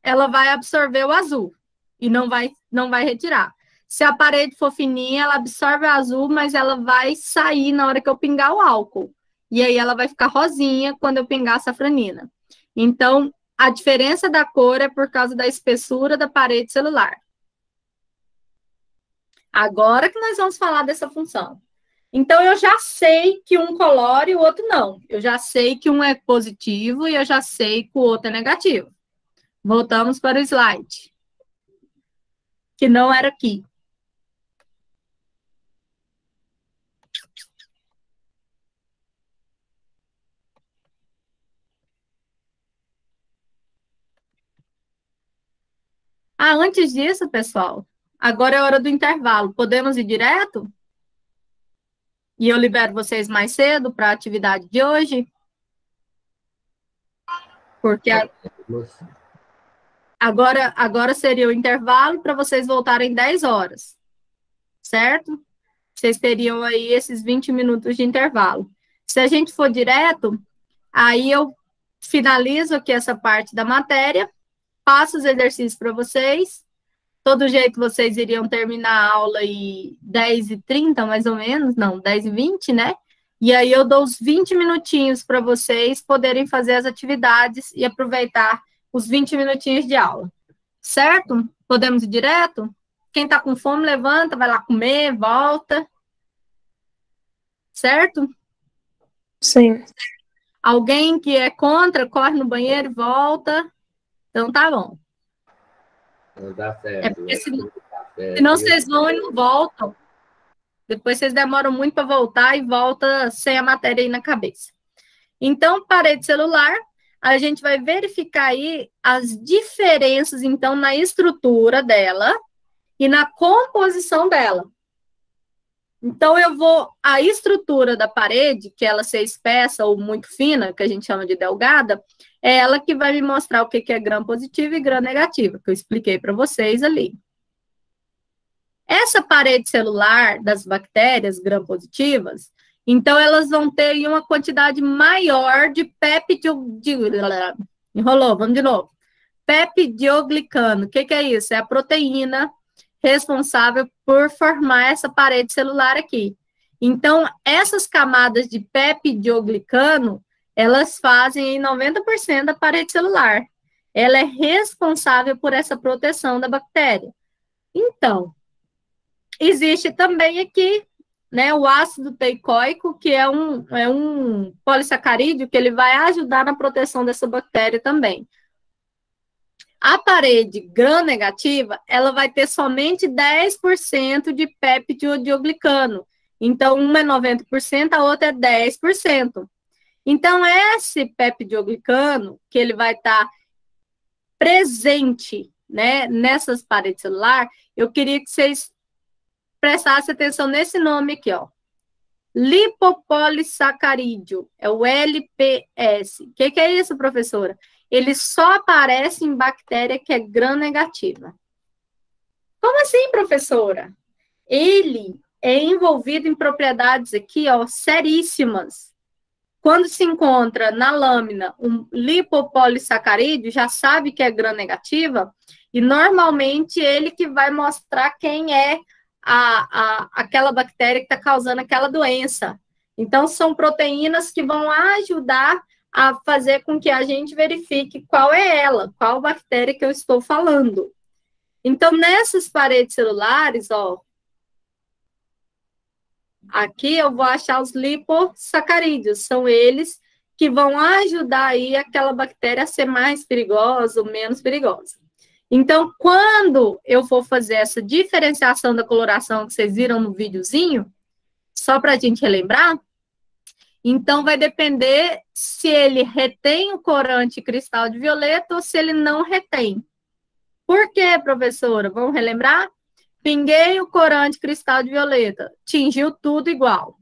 [SPEAKER 1] ela vai absorver o azul e não vai retirar. Se a parede for fininha, ela absorve o azul, mas ela vai sair na hora que eu pingar o álcool. E aí ela vai ficar rosinha quando eu pingar a safranina. Então, a diferença da cor é por causa da espessura da parede celular. Agora que nós vamos falar dessa função. Então, eu já sei que um colore e o outro não. Eu já sei que um é positivo e eu já sei que o outro é negativo. Voltamos para o slide. Que não era aqui. Ah, antes disso, pessoal, agora é hora do intervalo. Podemos ir direto? E eu libero vocês mais cedo para a atividade de hoje? Porque agora seria o intervalo para vocês voltarem 10 horas, certo? Vocês teriam aí esses 20 minutos de intervalo. Se a gente for direto, aí eu finalizo aqui essa parte da matéria, passo os exercícios para vocês. Todo jeito vocês iriam terminar a aula aí 10h30, mais ou menos, não, 10h20, né? E aí eu dou os 20 minutinhos para vocês poderem fazer as atividades e aproveitar os 20 minutinhos de aula. Certo? Podemos ir direto? Quem está com fome, levanta, vai lá comer, volta. Certo?
[SPEAKER 2] Sim.
[SPEAKER 1] Alguém que é contra, corre no banheiro e volta. Então tá bom.
[SPEAKER 5] Não dá certo.
[SPEAKER 1] É porque senão vocês vão e não voltam. Depois vocês demoram muito para voltar e volta sem a matéria aí na cabeça. Então, parede celular, a gente vai verificar aí as diferenças, então, na estrutura dela e na composição dela. Então, a estrutura da parede, que ela ser espessa ou muito fina, que a gente chama de delgada, é ela que vai me mostrar o que é gram positivo e gram negativo, que eu expliquei para vocês ali. Essa parede celular das bactérias gram positivas, então elas vão ter uma quantidade maior de enrolou, vamos de novo. Peptidoglicano, o que é isso? É a proteína responsável por formar essa parede celular aqui. Então, essas camadas de peptidoglicano, elas fazem 90% da parede celular. Ela é responsável por essa proteção da bactéria. Então, existe também aqui, né, o ácido teicoico, que é um polissacarídeo que ele vai ajudar na proteção dessa bactéria também. A parede gram-negativa, ela vai ter somente 10% de peptidoglicano. Então, uma é 90%, a outra é 10%. Então, esse peptidoglicano, que ele vai estar presente, né, nessas paredes celulares, eu queria que vocês prestassem atenção nesse nome aqui, ó. Lipopolissacarídeo, é o LPS. O que é isso, professora? Ele só aparece em bactéria que é gram-negativa. Como assim, professora? Ele é envolvido em propriedades aqui, ó, seríssimas. Quando se encontra na lâmina um lipopolissacarídeo, já sabe que é gram-negativa, e normalmente ele que vai mostrar quem é aquela bactéria que está causando aquela doença. Então, são proteínas que vão ajudar a fazer com que a gente verifique qual é ela, qual bactéria que eu estou falando. Então, nessas paredes celulares, ó, aqui eu vou achar os lipossacarídeos, são eles que vão ajudar aí aquela bactéria a ser mais perigosa ou menos perigosa. Então, quando eu for fazer essa diferenciação da coloração que vocês viram no videozinho, só para a gente relembrar, então vai depender se ele retém o corante cristal de violeta ou se ele não retém. Por quê, professora? Vamos relembrar? Pinguei o corante cristal de violeta, tingiu tudo igual.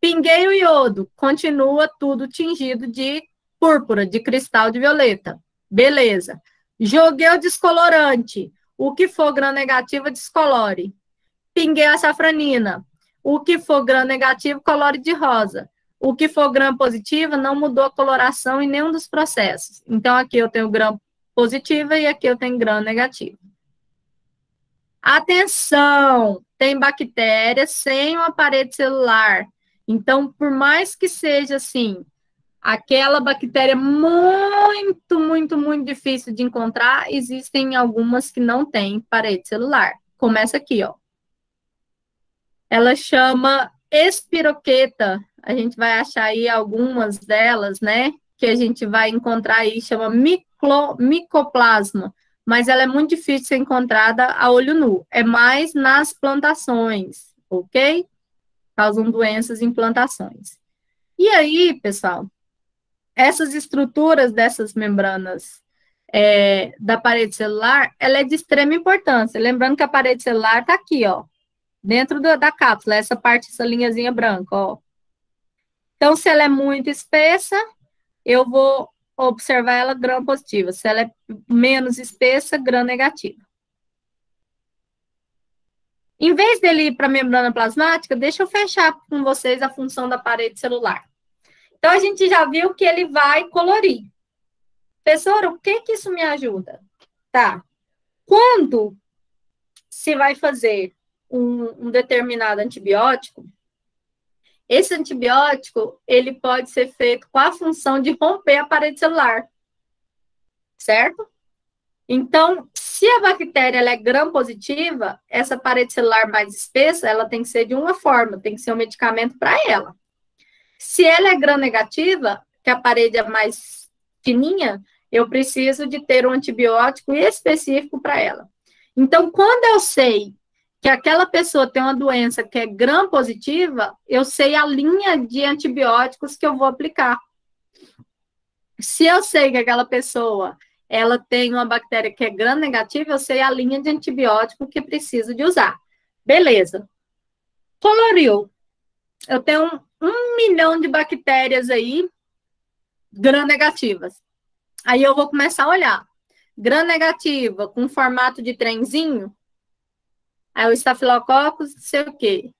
[SPEAKER 1] Pinguei o iodo, continua tudo tingido de púrpura, de cristal de violeta. Beleza. Joguei o descolorante, o que for gram-negativo, descolore. Pinguei a safranina, o que for gram-negativo, colore de rosa. O que for gram-positiva, não mudou a coloração em nenhum dos processos. Então, aqui eu tenho gram-positiva e aqui eu tenho gram-negativo. Atenção! Tem bactérias sem uma parede celular. Então, por mais que seja assim, aquela bactéria muito, muito, muito difícil de encontrar, existem algumas que não têm parede celular. Começa aqui, ó. Ela chama espiroqueta. A gente vai achar aí algumas delas, né? Que a gente vai encontrar aí, chama micoplasma. Mas ela é muito difícil de ser encontrada a olho nu. É mais nas plantações, ok? Causam doenças em plantações. E aí, pessoal, essas estruturas dessas membranas da parede celular, ela é de extrema importância. Lembrando que a parede celular está aqui, ó. dentro da cápsula, essa parte, essa linhazinha branca, ó. Então, se ela é muito espessa, eu vou observar ela gram positiva. Se ela é menos espessa, gram negativa. Em vez dele ir para a membrana plasmática, deixa eu fechar com vocês a função da parede celular. Então, a gente já viu que ele vai colorir. Professora, o que isso me ajuda? Tá. Quando se vai fazer um determinado antibiótico, esse antibiótico, ele pode ser feito com a função de romper a parede celular. Certo? Então, se a bactéria ela é gram-positiva, essa parede celular mais espessa, ela tem que ser de uma forma, tem que ser um medicamento para ela. Se ela é gram-negativa, que a parede é mais fininha, eu preciso de ter um antibiótico específico para ela. Então, quando eu sei que aquela pessoa tem uma doença que é gram-positiva, eu sei a linha de antibióticos que eu vou aplicar. Se eu sei que aquela pessoa ela tem uma bactéria que é gram-negativa, eu sei a linha de antibiótico que preciso de usar. Beleza. Coloriu. Eu tenho 1 milhão de bactérias aí gram-negativas. Aí eu vou começar a olhar. Gram-negativa com formato de trenzinho. Aí o estafilococcus, não sei o quê.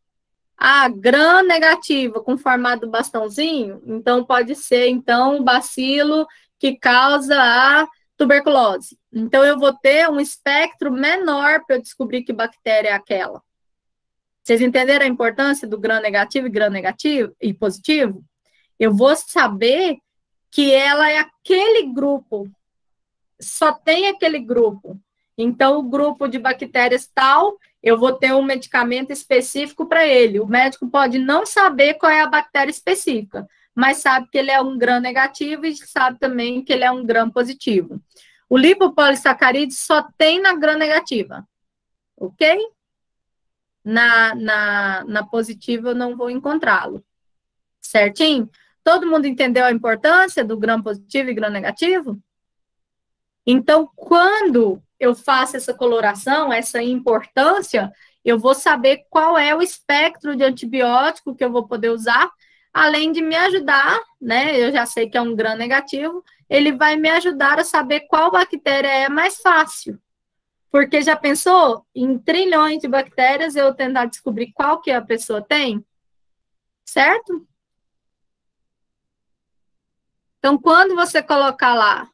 [SPEAKER 1] Gram-negativa com formato do bastãozinho. Então pode ser, então, o bacilo que causa a tuberculose. Então, eu vou ter um espectro menor para eu descobrir que bactéria é aquela. Vocês entenderam a importância do gram-negativo e positivo? Eu vou saber que ela é aquele grupo, só tem aquele grupo. Então, o grupo de bactérias tal, eu vou ter um medicamento específico para ele. O médico pode não saber qual é a bactéria específica, mas sabe que ele é um gram-negativo e sabe também que ele é um gram-positivo. O lipopolissacarídeo só tem na gram-negativa, ok? Na positiva eu não vou encontrá-lo, certinho? Todo mundo entendeu a importância do gram-positivo e gram-negativo? Então, quando eu faço essa coloração, essa importância, eu vou saber qual é o espectro de antibiótico que eu vou poder usar, além de me ajudar, né? Eu já sei que é um gram-negativo, ele vai me ajudar a saber qual bactéria é mais fácil. Porque já pensou em trilhões de bactérias eu tentar descobrir qual que a pessoa tem? Certo? Então, quando você colocar lá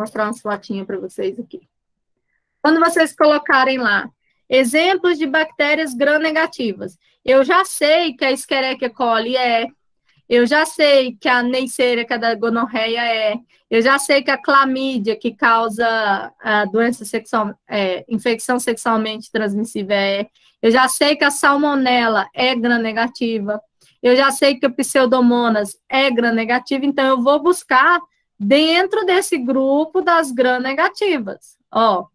[SPEAKER 1] vou mostrar umas fotinhas para vocês aqui. Quando vocês colocarem lá exemplos de bactérias gram-negativas, eu já sei que a Escherichia coli é, eu já sei que a Neisseria, que é da gonorreia, é, eu já sei que a clamídia, que causa a doença sexual, infecção sexualmente transmissível, é, eu já sei que a salmonela é gram-negativa, eu já sei que a pseudomonas é gram-negativa, então eu vou buscar dentro desse grupo das gram-negativas. Ó,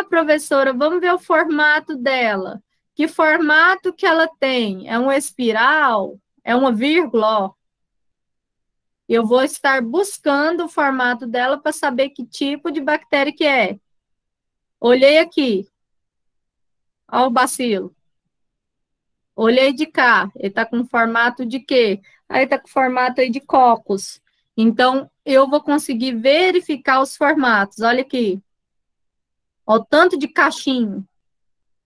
[SPEAKER 1] professora, vamos ver o formato dela. Que formato que ela tem? É uma espiral? É uma vírgula? Ó. Eu vou estar buscando o formato dela para saber que tipo de bactéria que é. Olhei aqui. Ó o bacilo. Olhei de cá. Ele está com formato de quê? Aí está com formato aí de cocos. Então, eu vou conseguir verificar os formatos. Olha aqui. Ó, o tanto de cachinho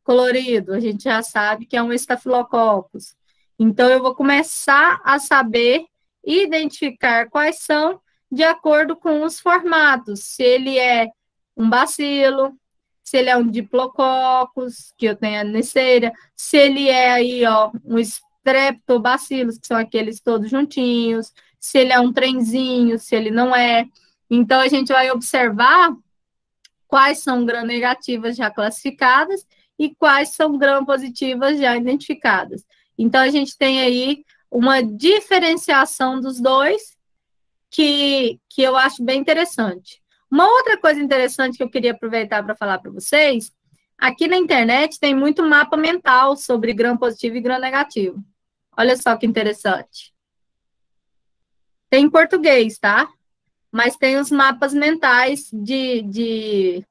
[SPEAKER 1] colorido, a gente já sabe que é um estafilococcus. Então, eu vou começar a saber identificar quais são de acordo com os formatos. Se ele é um bacilo, se ele é um diplococcus, que eu tenho a Neisseria, se ele é aí, ó, um streptobacillus, que são aqueles todos juntinhos, se ele é um trenzinho, se ele não é. Então, a gente vai observar quais são gram-negativas já classificadas e quais são gram-positivas já identificadas. Então, a gente tem aí uma diferenciação dos dois que eu acho bem interessante. Uma outra coisa interessante que eu queria aproveitar para falar para vocês, aqui na internet tem muito mapa mental sobre gram-positivo e gram-negativo. Olha só que interessante. Tem em português, tá? Mas tem os mapas mentais de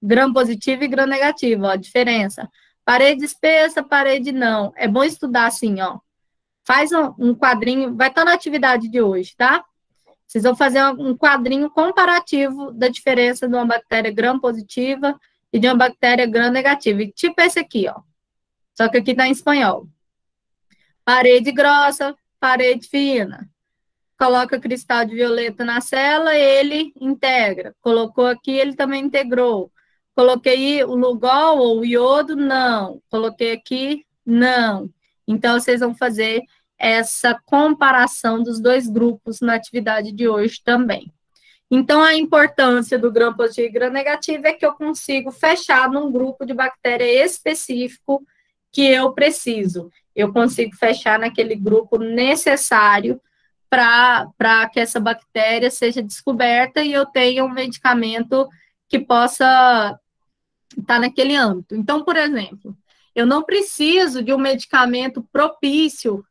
[SPEAKER 1] gram positivo e gram negativo, ó, a diferença. Parede espessa, parede não. É bom estudar assim, ó. Faz um quadrinho, vai estar na atividade de hoje, tá? Vocês vão fazer um quadrinho comparativo da diferença de uma bactéria gram positiva e de uma bactéria gram negativa. Tipo esse aqui, ó. Só que aqui está em espanhol. Parede grossa, parede fina. Coloca cristal de violeta na célula, ele integra. Colocou aqui, ele também integrou. Coloquei o Lugol ou o iodo, não. Coloquei aqui, não. Então, vocês vão fazer essa comparação dos dois grupos na atividade de hoje também. Então, a importância do gram positivo e gram negativo é que eu consigo fechar num grupo de bactéria específico que eu preciso. Eu consigo fechar naquele grupo necessário para que essa bactéria seja descoberta e eu tenha um medicamento que possa estar naquele âmbito. Então, por exemplo, eu não preciso de um medicamento propício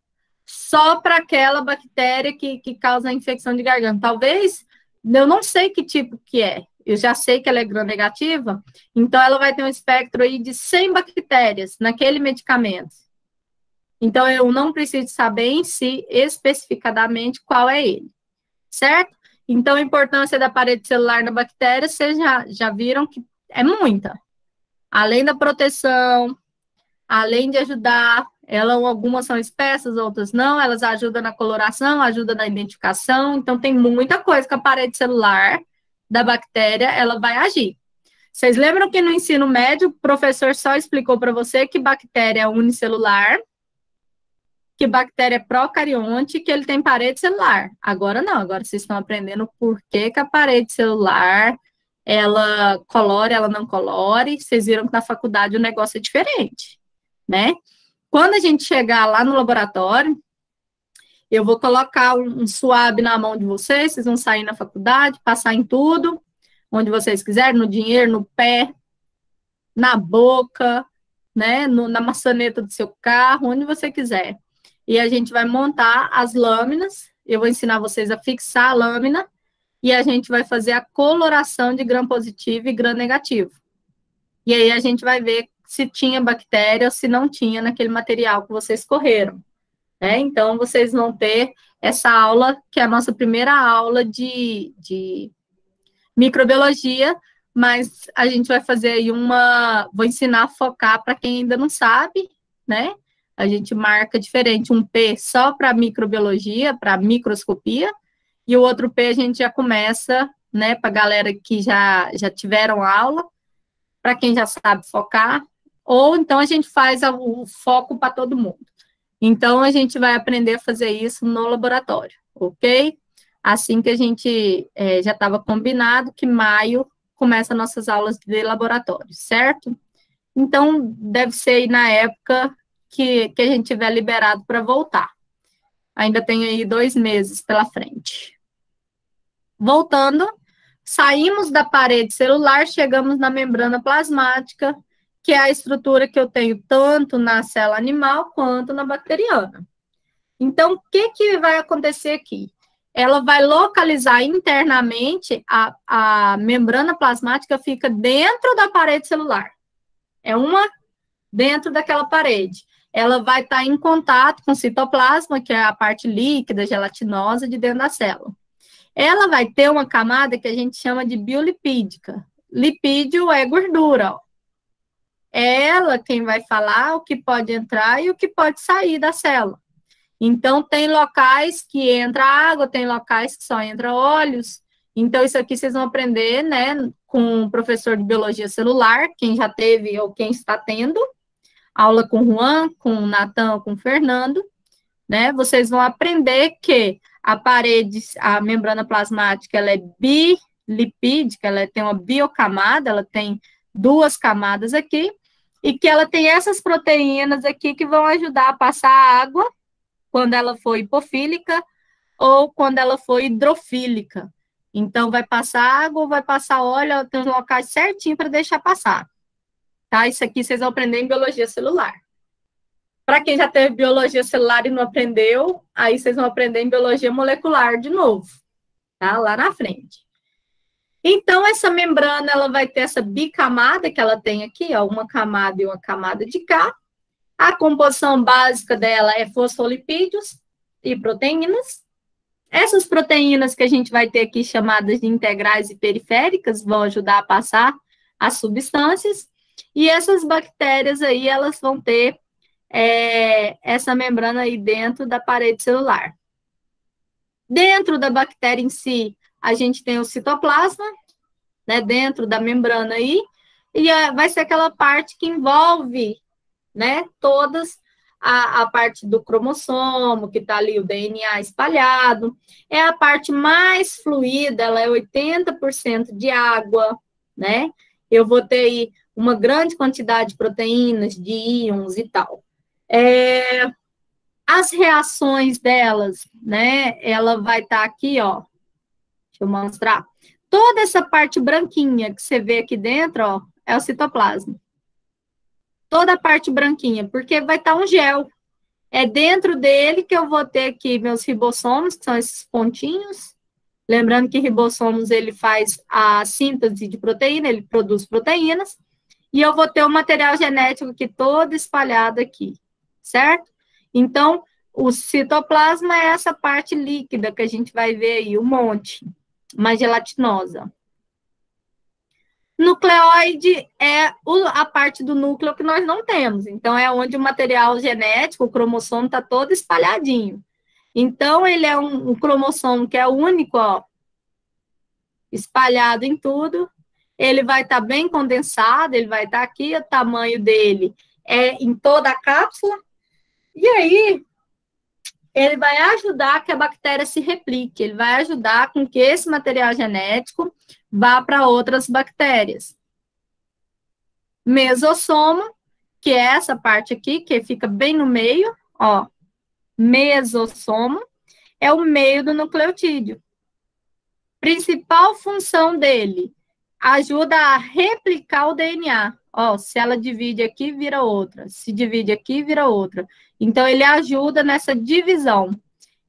[SPEAKER 1] só para aquela bactéria que causa a infecção de garganta. Talvez, eu não sei que tipo que é, eu já sei que ela é gram-negativa, então ela vai ter um espectro aí de 100 bactérias naquele medicamento. Então, eu não preciso saber em si, especificadamente, qual é ele, certo? Então, a importância da parede celular na bactéria, vocês já viram que é muita. Além da proteção, além de ajudar, algumas são espessas, outras não, elas ajudam na coloração, ajudam na identificação, então tem muita coisa que a parede celular da bactéria, ela vai agir. Vocês lembram que no ensino médio, o professor só explicou para você que bactéria é unicelular, que bactéria é procarionte, que ele tem parede celular. Agora não, agora vocês estão aprendendo por que a parede celular, ela colore, ela não colore, vocês viram que na faculdade o negócio é diferente, né? Quando a gente chegar lá no laboratório, eu vou colocar um suave na mão de vocês, vocês vão sair na faculdade, passar em tudo, onde vocês quiserem, no dinheiro, no pé, na boca, né, na maçaneta do seu carro, onde você quiser. E a gente vai montar as lâminas, eu vou ensinar vocês a fixar a lâmina, e a gente vai fazer a coloração de gram positivo e gram negativo. E aí a gente vai ver se tinha bactéria ou se não tinha naquele material que vocês correram. Né? Então, vocês vão ter essa aula, que é a nossa primeira aula de microbiologia, mas a gente vai fazer aí vou ensinar a focar para quem ainda não sabe, né? A gente marca diferente, um P só para microbiologia, para microscopia, e o outro P a gente já começa, né, para a galera que já tiveram aula, para quem já sabe focar, ou então a gente faz o foco para todo mundo. Então, a gente vai aprender a fazer isso no laboratório, ok? Assim que a gente já estava combinado que maio começa nossas aulas de laboratório, certo? Então, deve ser aí na época que a gente tiver liberado para voltar. Ainda tem aí 2 meses pela frente. Voltando, saímos da parede celular, chegamos na membrana plasmática, que é a estrutura que eu tenho tanto na célula animal quanto na bacteriana. Então, o que vai acontecer aqui? Ela vai localizar internamente, a membrana plasmática fica dentro da parede celular. É uma dentro daquela parede. Ela vai estar em contato com o citoplasma, que é a parte líquida, gelatinosa de dentro da célula. Ela vai ter uma camada que a gente chama de biolipídica. Lipídio é gordura, ó. É ela quem vai falar o que pode entrar e o que pode sair da célula. Então, tem locais que entra água, tem locais que só entra óleos. Então, isso aqui vocês vão aprender, né, com o professor de biologia celular, quem já teve ou quem está tendo, aula com o Juan, com o Natan, com o Fernando, né, vocês vão aprender que a membrana plasmática, ela é bilipídica, ela tem uma biocamada, ela tem 2 camadas aqui, e que ela tem essas proteínas aqui que vão ajudar a passar água quando ela for hipofílica ou quando ela for hidrofílica. Então, vai passar água ou vai passar óleo, tem os locais certinho para deixar passar. Tá? Isso aqui vocês vão aprender em biologia celular. Para quem já teve biologia celular e não aprendeu, aí vocês vão aprender em biologia molecular de novo, tá? Lá na frente. Então, essa membrana, ela vai ter essa bicamada que ela tem aqui, ó, uma camada e uma camada de cá. A composição básica dela é fosfolipídios e proteínas. Essas proteínas que a gente vai ter aqui, chamadas de integrais e periféricas, vão ajudar a passar as substâncias. E essas bactérias aí, elas vão ter essa membrana aí dentro da parede celular. Dentro da bactéria em si, a gente tem o citoplasma, né, dentro da membrana aí, e vai ser aquela parte que envolve, né, todas a parte do cromossomo, que está ali o DNA espalhado, é a parte mais fluida, ela é 80% de água, né, eu vou ter aí uma grande quantidade de proteínas, de íons e tal. As reações delas, né, ela vai estar aqui, ó, deixa eu mostrar. Toda essa parte branquinha que você vê aqui dentro, ó, é o citoplasma. Toda a parte branquinha, porque vai estar um gel. É dentro dele que eu vou ter aqui meus ribossomos, que são esses pontinhos. Lembrando que ribossomos, ele faz a síntese de proteína, ele produz proteínas. E eu vou ter o material genético aqui todo espalhado aqui, certo? Então, o citoplasma é essa parte líquida que a gente vai ver aí, um monte, mais gelatinosa. Nucleóide é a parte do núcleo que nós não temos. Então, é onde o material genético, o cromossomo, está todo espalhadinho. Então, ele é um cromossomo que é único, ó, espalhado em tudo. Ele vai estar bem condensado, ele vai estar aqui, o tamanho dele é em toda a cápsula. E aí, ele vai ajudar que a bactéria se replique, ele vai ajudar com que esse material genético vá para outras bactérias. Mesossomo, que é essa parte aqui, que fica bem no meio, ó, mesossomo, é o meio do nucleotídeo. Principal função dele, ajuda a replicar o DNA. Ó, se ela divide aqui, vira outra. Se divide aqui, vira outra. Então, ele ajuda nessa divisão.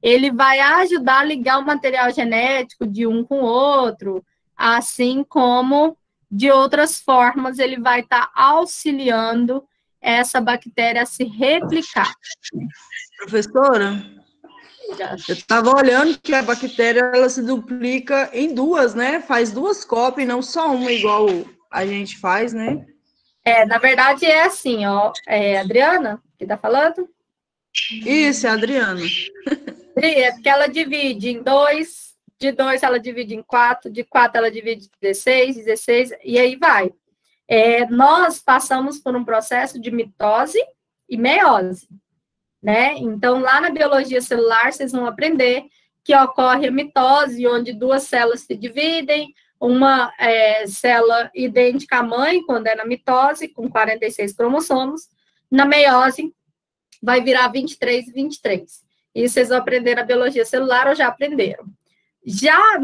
[SPEAKER 1] Ele vai ajudar a ligar o material genético de um com o outro, assim como de outras formas, ele vai estar auxiliando essa bactéria a se replicar.
[SPEAKER 8] Professora, eu estava olhando que a bactéria ela se duplica em duas, né? Faz duas cópias, não só uma, igual a gente faz, né?
[SPEAKER 1] Na verdade, é assim, ó. Adriana, que está falando?
[SPEAKER 8] Isso, é a Adriana.
[SPEAKER 1] É porque ela divide em 2, de 2 ela divide em 4, de 4 ela divide em 16, e aí vai. Nós passamos por um processo de mitose e meiose, né? Então, lá na biologia celular, vocês vão aprender que ocorre a mitose, onde duas células se dividem, uma célula idêntica à mãe, quando é na mitose, com 46 cromossomos. Na meiose, vai virar 23 e 23. Isso vocês vão aprender na biologia celular ou já aprenderam. Já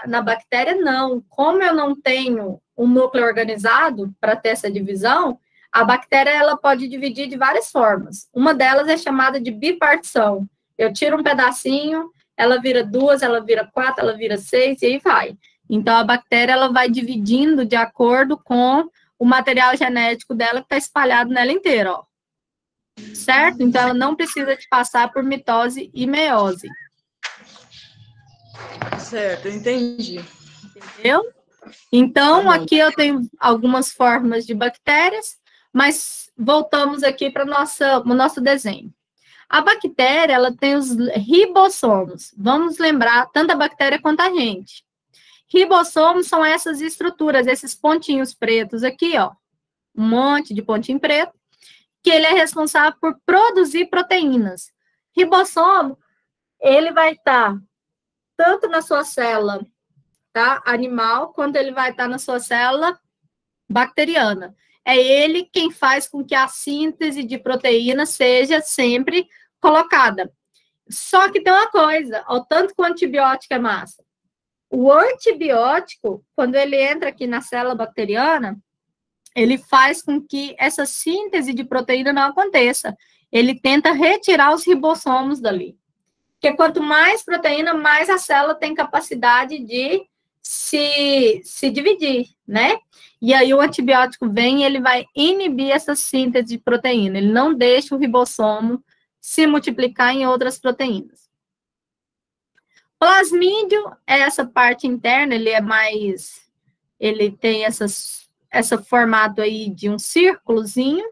[SPEAKER 1] na bactéria, não. Como eu não tenho um núcleo organizado para ter essa divisão, a bactéria ela pode dividir de várias formas. Uma delas é chamada de bipartição. Eu tiro um pedacinho, ela vira 2, ela vira 4, ela vira 6, e aí vai. Então, a bactéria ela vai dividindo de acordo com o material genético dela que está espalhado nela inteira, ó. Certo? Então, ela não precisa de passar por mitose e meiose.
[SPEAKER 8] Certo, eu entendi.
[SPEAKER 1] Entendeu? Então, aqui eu tenho algumas formas de bactérias, mas voltamos aqui para o nosso desenho. A bactéria, ela tem os ribossomos. Vamos lembrar, tanto a bactéria quanto a gente. Ribossomos são essas estruturas, esses pontinhos pretos aqui, ó. Um monte de pontinho preto, que ele é responsável por produzir proteínas. Ribossomo, ele vai estar tanto na sua célula, tá, animal, quanto ele vai estar na sua célula bacteriana. É ele quem faz com que a síntese de proteína seja sempre colocada. Só que tem uma coisa, o tanto que o antibiótico é massa. O antibiótico, quando ele entra aqui na célula bacteriana, ele faz com que essa síntese de proteína não aconteça. ele tenta retirar os ribossomos dali. Porque quanto mais proteína, mais a célula tem capacidade de se dividir, né? E aí o antibiótico vem e ele vai inibir essa síntese de proteína. Ele não deixa o ribossomo se multiplicar em outras proteínas. Plasmídio é essa parte interna, ele tem esse formato aí de um círculozinho,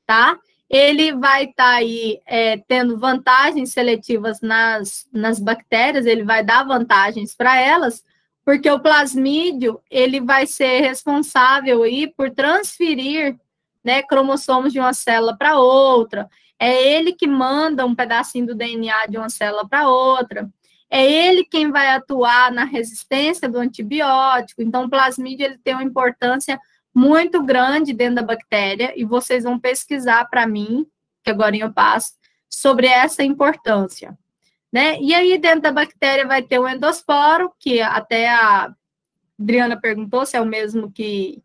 [SPEAKER 1] tá? Ele vai estar aí tendo vantagens seletivas nas bactérias, ele vai dar vantagens para elas, porque o plasmídio, ele vai ser responsável aí por transferir, né, cromossomos de uma célula para outra, é ele que manda um pedacinho do DNA de uma célula para outra, é ele quem vai atuar na resistência do antibiótico, então o plasmídio, ele tem uma importância muito grande dentro da bactéria, e vocês vão pesquisar para mim, que agora eu passo, sobre essa importância. Né? E aí, dentro da bactéria, vai ter o endosporo, que até a Adriana perguntou se é o mesmo que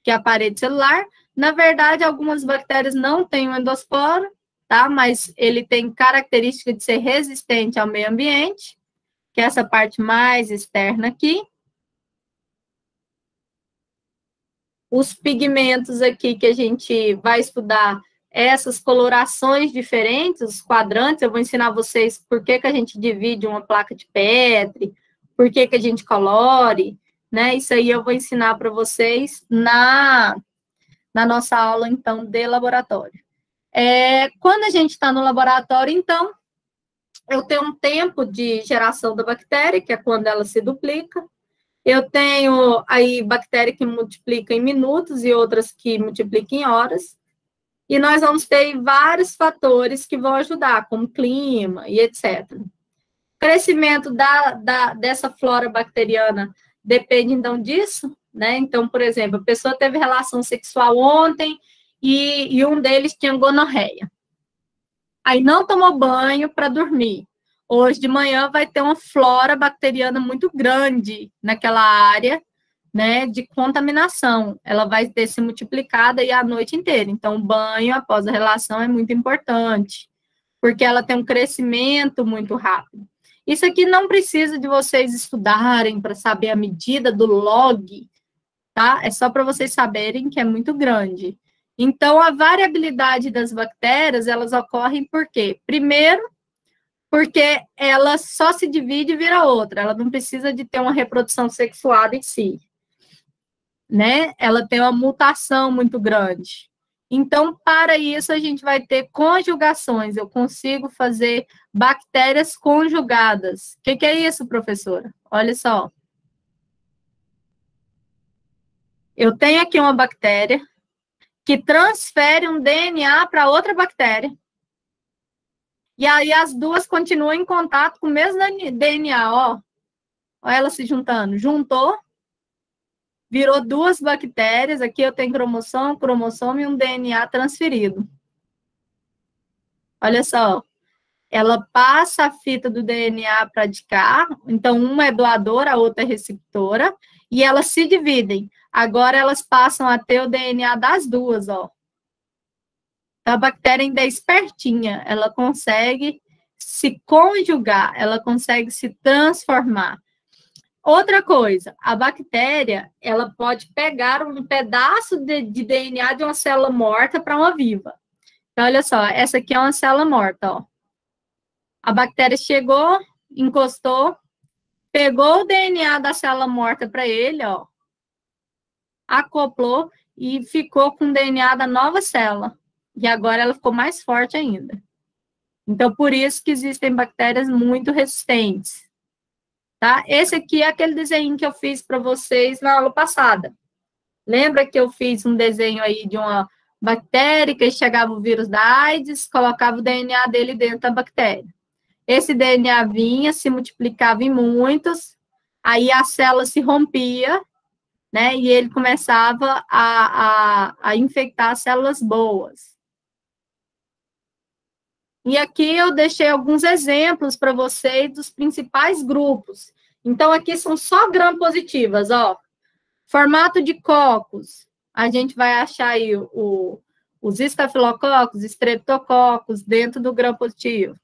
[SPEAKER 1] a parede celular. Na verdade, algumas bactérias não têm o endosporo, tá? Mas ele tem característica de ser resistente ao meio ambiente, que é essa parte mais externa aqui. Os pigmentos aqui que a gente vai estudar, essas colorações diferentes, os quadrantes, eu vou ensinar vocês por que a gente divide uma placa de Petri, por que a gente colore, né? Isso aí eu vou ensinar para vocês na nossa aula, então, de laboratório. Quando a gente está no laboratório, então, eu tenho um tempo de geração da bactéria, que é quando ela se duplica. Eu tenho aí bactéria que multiplica em minutos e outras que multiplicam em horas. E nós vamos ter vários fatores que vão ajudar, como clima e etc. O crescimento dessa flora bacteriana depende, então, disso, né? Então, por exemplo, a pessoa teve relação sexual ontem e um deles tinha gonorreia. Aí não tomou banho para dormir. Hoje de manhã vai ter uma flora bacteriana muito grande naquela área, né, de contaminação. Ela vai ter se multiplicada aí a noite inteira. Então, o banho após a relação é muito importante, porque ela tem um crescimento muito rápido. Isso aqui não precisa de vocês estudarem para saber a medida do log, tá? É só para vocês saberem que é muito grande. Então, a variabilidade das bactérias, elas ocorrem por quê? Primeiro, porque ela só se divide e vira outra. Ela não precisa de ter uma reprodução sexuada em si, né? Ela tem uma mutação muito grande. Então, para isso, a gente vai ter conjugações. Eu consigo fazer bactérias conjugadas. O que é isso, professora? Olha só. Eu tenho aqui uma bactéria que transfere um DNA para outra bactéria. E aí as duas continuam em contato com o mesmo DNA, ó. Olha ela se juntando. Juntou, virou duas bactérias. Aqui eu tenho cromossomo e um DNA transferido. Olha só. Ela passa a fita do DNA para de cá. Então, uma é doadora, a outra é receptora. E elas se dividem. Agora, elas passam a ter o DNA das duas, ó. A bactéria ainda é espertinha, ela consegue se conjugar, ela consegue se transformar. Outra coisa, a bactéria, ela pode pegar um pedaço de DNA de uma célula morta para uma viva. Então, olha só, essa aqui é uma célula morta, ó. A bactéria chegou, encostou, pegou o DNA da célula morta para ele, ó, acoplou e ficou com o DNA da nova célula. E agora ela ficou mais forte ainda. Então, por isso que existem bactérias muito resistentes. Tá? Esse aqui é aquele desenho que eu fiz para vocês na aula passada. Lembra que eu fiz um desenho aí de uma bactéria que chegava o vírus da AIDS, colocava o DNA dele dentro da bactéria. Esse DNA vinha, se multiplicava em muitos, aí a célula se rompia, né? E ele começava a infectar células boas. E aqui eu deixei alguns exemplos para vocês dos principais grupos. Então, aqui são só gram-positivas, ó. Formato de cocos. A gente vai achar aí o os estafilococos, estreptococos dentro do gram positivo.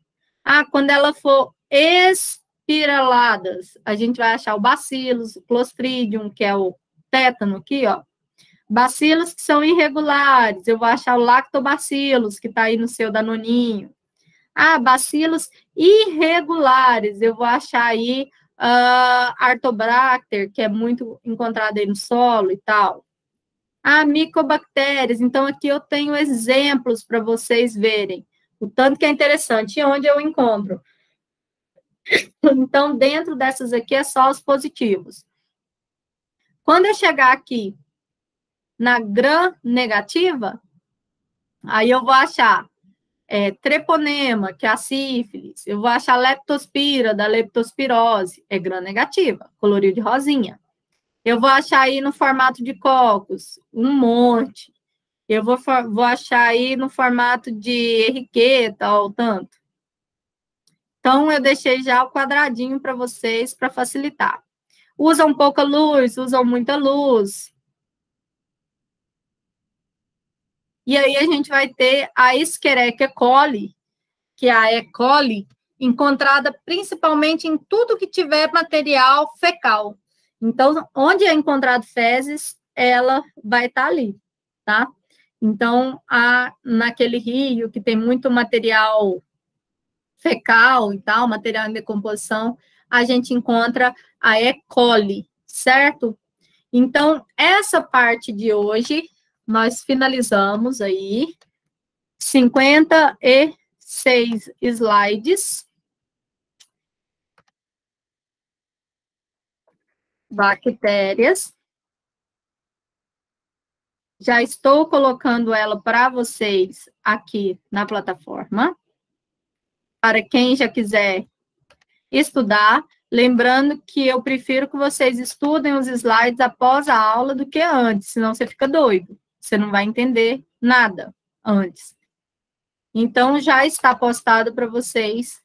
[SPEAKER 1] Quando ela for espiraladas, a gente vai achar o bacillus, o clostridium, que é o tétano aqui, ó. Bacilos que são irregulares, eu vou achar o lactobacillus, que está aí no seu danoninho. Bacilos irregulares, eu vou achar aí Artobacter, que é muito encontrado aí no solo e tal. Micobactérias, então aqui eu tenho exemplos para vocês verem o tanto que é interessante e onde eu encontro. Então, dentro dessas aqui é só os positivos. Quando eu chegar aqui na gram negativa, aí eu vou achar treponema, que é a sífilis, eu vou achar leptospira, da leptospirose, é gram negativa, colorido de rosinha. Eu vou achar aí no formato de cocos, um monte. Eu vou achar aí no formato de Henriqueta, ou tanto. Então, eu deixei já o quadradinho para vocês, para facilitar. Usam pouca luz, usam muita luz. E aí a gente vai ter a Escherichia coli, que é a E. coli, encontrada principalmente em tudo que tiver material fecal. Então, onde é encontrado fezes, ela vai estar ali, tá? Então, naquele rio que tem muito material fecal e tal, material em decomposição, a gente encontra a E. coli, certo? Então, essa parte de hoje, nós finalizamos aí 56 slides. Bactérias. Já estou colocando ela para vocês aqui na plataforma. Para quem já quiser estudar, lembrando que eu prefiro que vocês estudem os slides após a aula do que antes, senão você fica doido. Você não vai entender nada antes. Então, já está postado para vocês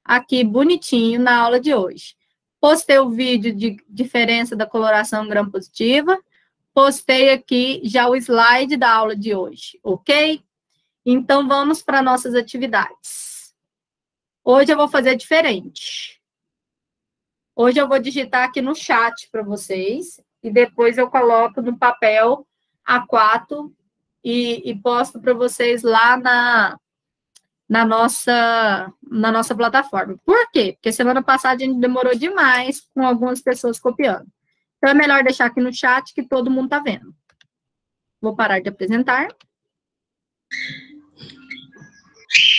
[SPEAKER 1] aqui bonitinho na aula de hoje. Postei o vídeo de diferença da coloração gram-positiva, postei aqui já o slide da aula de hoje, ok? Então, vamos para nossas atividades. Hoje eu vou fazer diferente. Hoje eu vou digitar aqui no chat para vocês, e depois eu coloco no papel A4 e posto para vocês lá na nossa plataforma. Por quê? Porque semana passada a gente demorou demais com algumas pessoas copiando. Então, é melhor deixar aqui no chat que todo mundo está vendo. Vou parar de apresentar.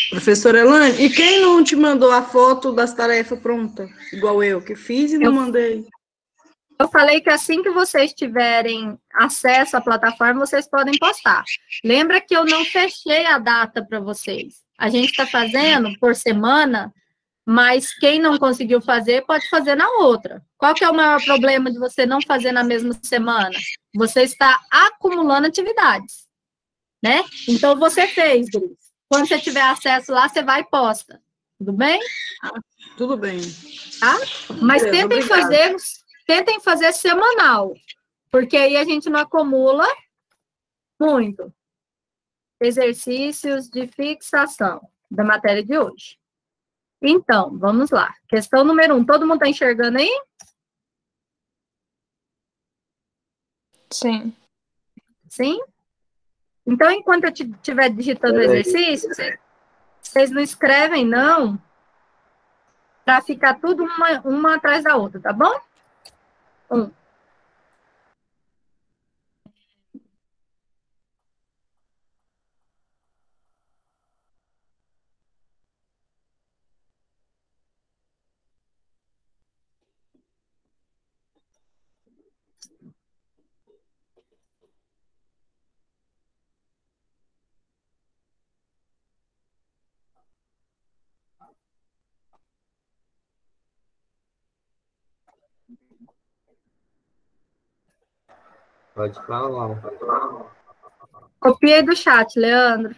[SPEAKER 8] Professora Elane, e quem não te mandou a foto das tarefas prontas? Igual eu, que fiz e não mandei.
[SPEAKER 1] Eu falei que assim que vocês tiverem acesso à plataforma, vocês podem postar. Lembra que eu não fechei a data para vocês. A gente está fazendo por semana, mas quem não conseguiu fazer, pode fazer na outra. Qual que é o maior problema de você não fazer na mesma semana? Você está acumulando atividades, né? Então, você fez, Gris. Quando você tiver acesso lá, você vai e posta. Tudo bem?
[SPEAKER 8] Tudo bem.
[SPEAKER 1] Tá? Mas
[SPEAKER 8] Beleza,
[SPEAKER 1] tentem fazer semanal, porque aí a gente não acumula muito. Exercícios de fixação da matéria de hoje. Então, vamos lá. Questão número 1. Todo mundo está enxergando aí?
[SPEAKER 2] Sim.
[SPEAKER 1] Sim? Então, enquanto eu estiver digitando o exercício, vocês não escrevem, não, para ficar tudo uma atrás da outra, tá bom? 1.
[SPEAKER 5] Pode falar.
[SPEAKER 1] Copiei do chat, Leandro.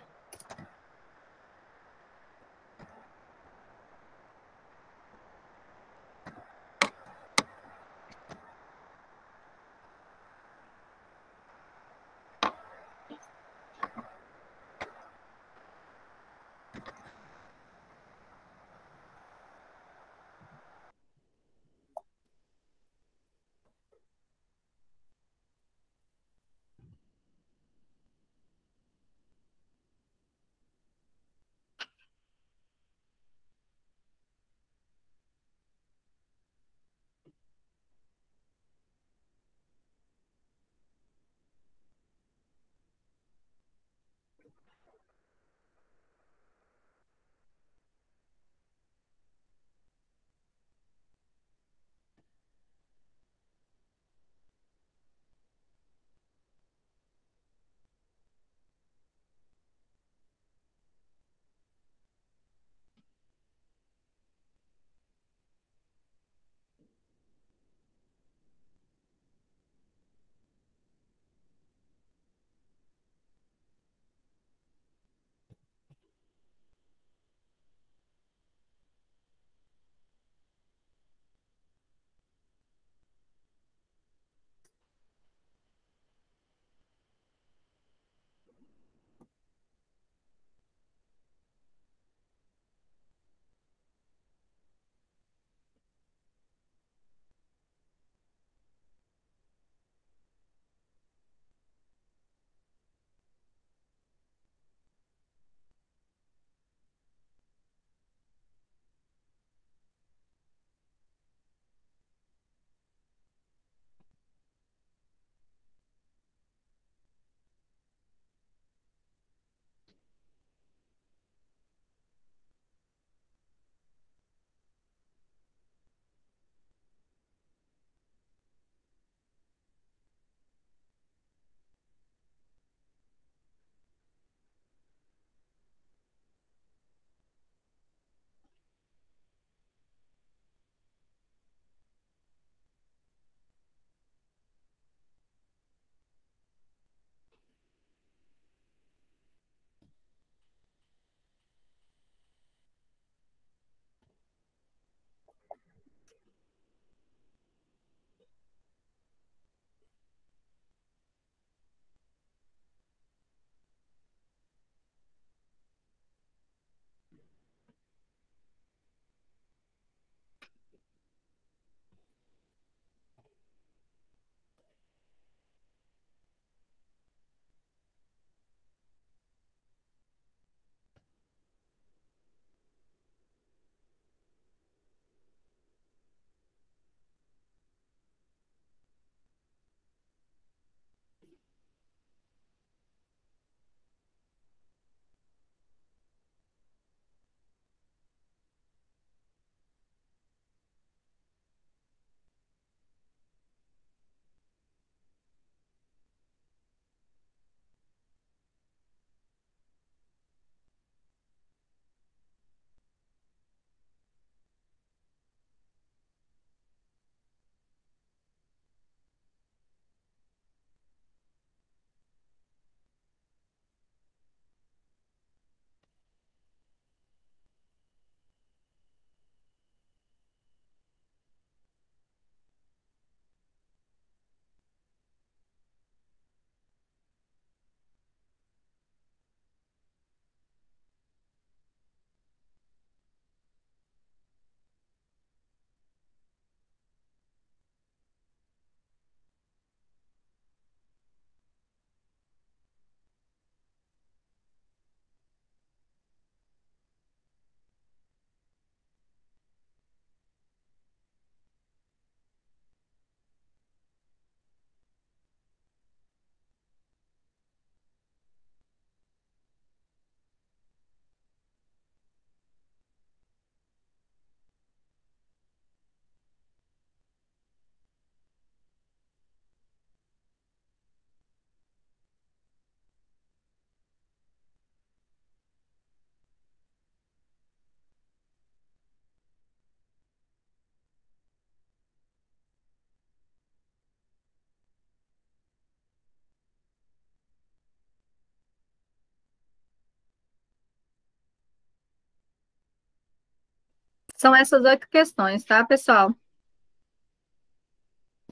[SPEAKER 1] São essas 8 questões, tá, pessoal?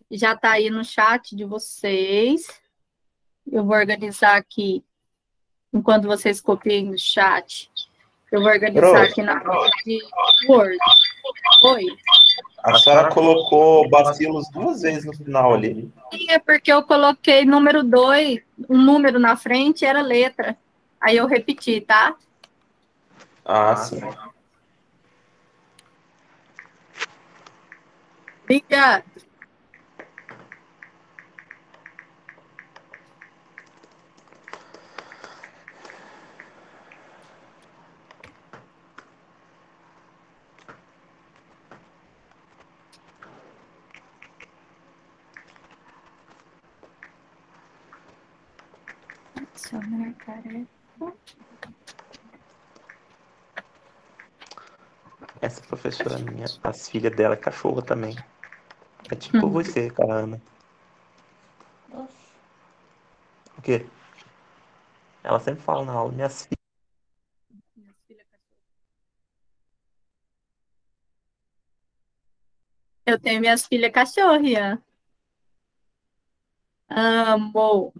[SPEAKER 1] Já tá aí no chat de vocês. Eu vou organizar aqui, enquanto vocês copiem no chat. Eu vou organizar aqui na tela de Word. Oi.
[SPEAKER 7] A senhora colocou bacilos 2 vezes no final ali.
[SPEAKER 1] Sim, é porque eu coloquei número 2, um número na frente era letra. Aí eu repeti, tá?
[SPEAKER 7] Ah, sim.
[SPEAKER 1] Obrigada. Adicionar tarefa.
[SPEAKER 7] Essa professora minha, as filhas dela é cachorra também. É tipo você, cara, Ana. O quê? Ela sempre fala na aula, minhas filhas.
[SPEAKER 1] Eu tenho minhas filhas cachorrinha. Amo.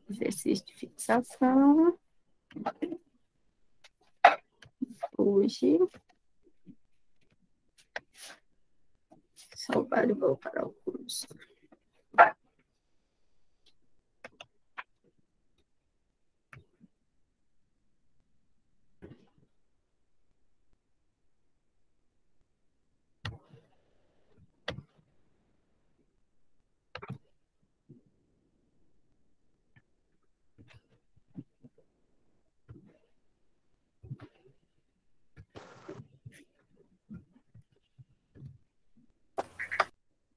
[SPEAKER 1] Exercício de fixação. Hoje. Salvar e vou para o curso.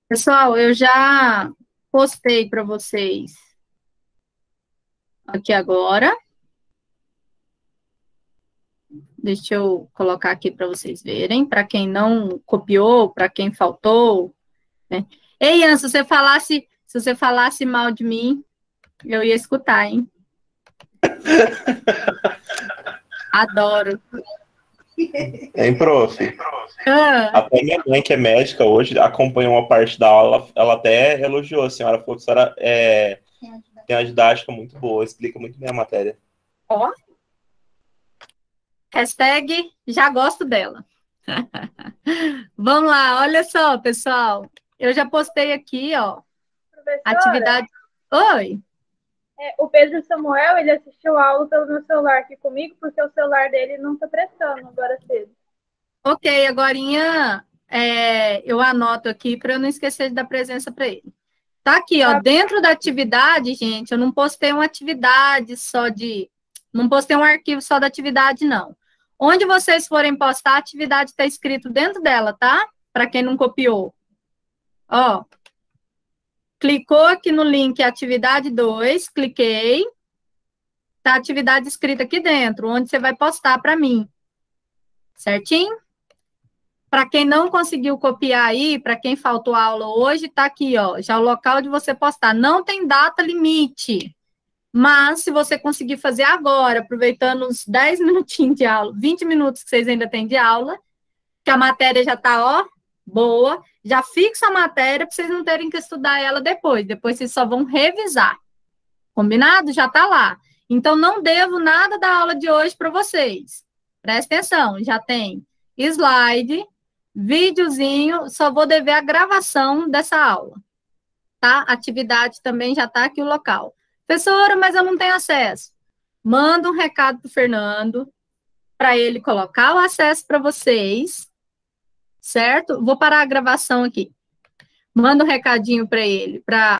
[SPEAKER 1] Pessoal, eu já postei para vocês aqui agora. Deixa eu colocar aqui para vocês verem. Para quem não copiou, para quem faltou. Né? Ei, Ian, se você falasse mal de mim, eu ia escutar, hein? Adoro.
[SPEAKER 7] Hein, prof?
[SPEAKER 1] Ah,
[SPEAKER 7] Até minha mãe, que é médica hoje, acompanhou uma parte da aula, ela até elogiou a senhora, falou que a senhora tem uma didática muito boa, explica muito bem a matéria.
[SPEAKER 1] ó. Hashtag já gosto dela. Vamos lá, olha só, pessoal. Eu já postei aqui, ó.
[SPEAKER 9] Professora,
[SPEAKER 1] Atividade. Oi.
[SPEAKER 9] o Pedro Samuel, ele assistiu a aula pelo meu celular aqui comigo, porque o celular dele não tá prestando agora cedo.
[SPEAKER 1] Ok, agorinha eu anoto aqui para eu não esquecer de dar presença para ele. Tá aqui, ó, dentro da atividade, gente, eu não postei uma atividade só de... Não postei um arquivo só da atividade, não. Onde vocês forem postar, a atividade está escrito dentro dela, tá? Para quem não copiou. Ó, clicou aqui no link atividade 2, cliquei. Tá a atividade escrita aqui dentro, onde você vai postar para mim. Certinho? Para quem não conseguiu copiar aí, para quem faltou aula hoje, tá aqui, ó, já o local de você postar. Não tem data limite, mas se você conseguir fazer agora, aproveitando uns 10 minutinhos de aula, 20 minutos que vocês ainda têm de aula, que a matéria já tá, ó, boa, já fixa a matéria para vocês não terem que estudar ela depois. Depois vocês só vão revisar. Combinado? Já tá lá. Então, não devo nada da aula de hoje para vocês. Presta atenção, já tem slide, videozinho, só vou dever a gravação dessa aula, tá? Atividade também já tá aqui o local. Professora, mas eu não tenho acesso. Manda um recado pro Fernando, para ele colocar o acesso para vocês, certo? Vou parar a gravação aqui. Manda um recadinho para ele, para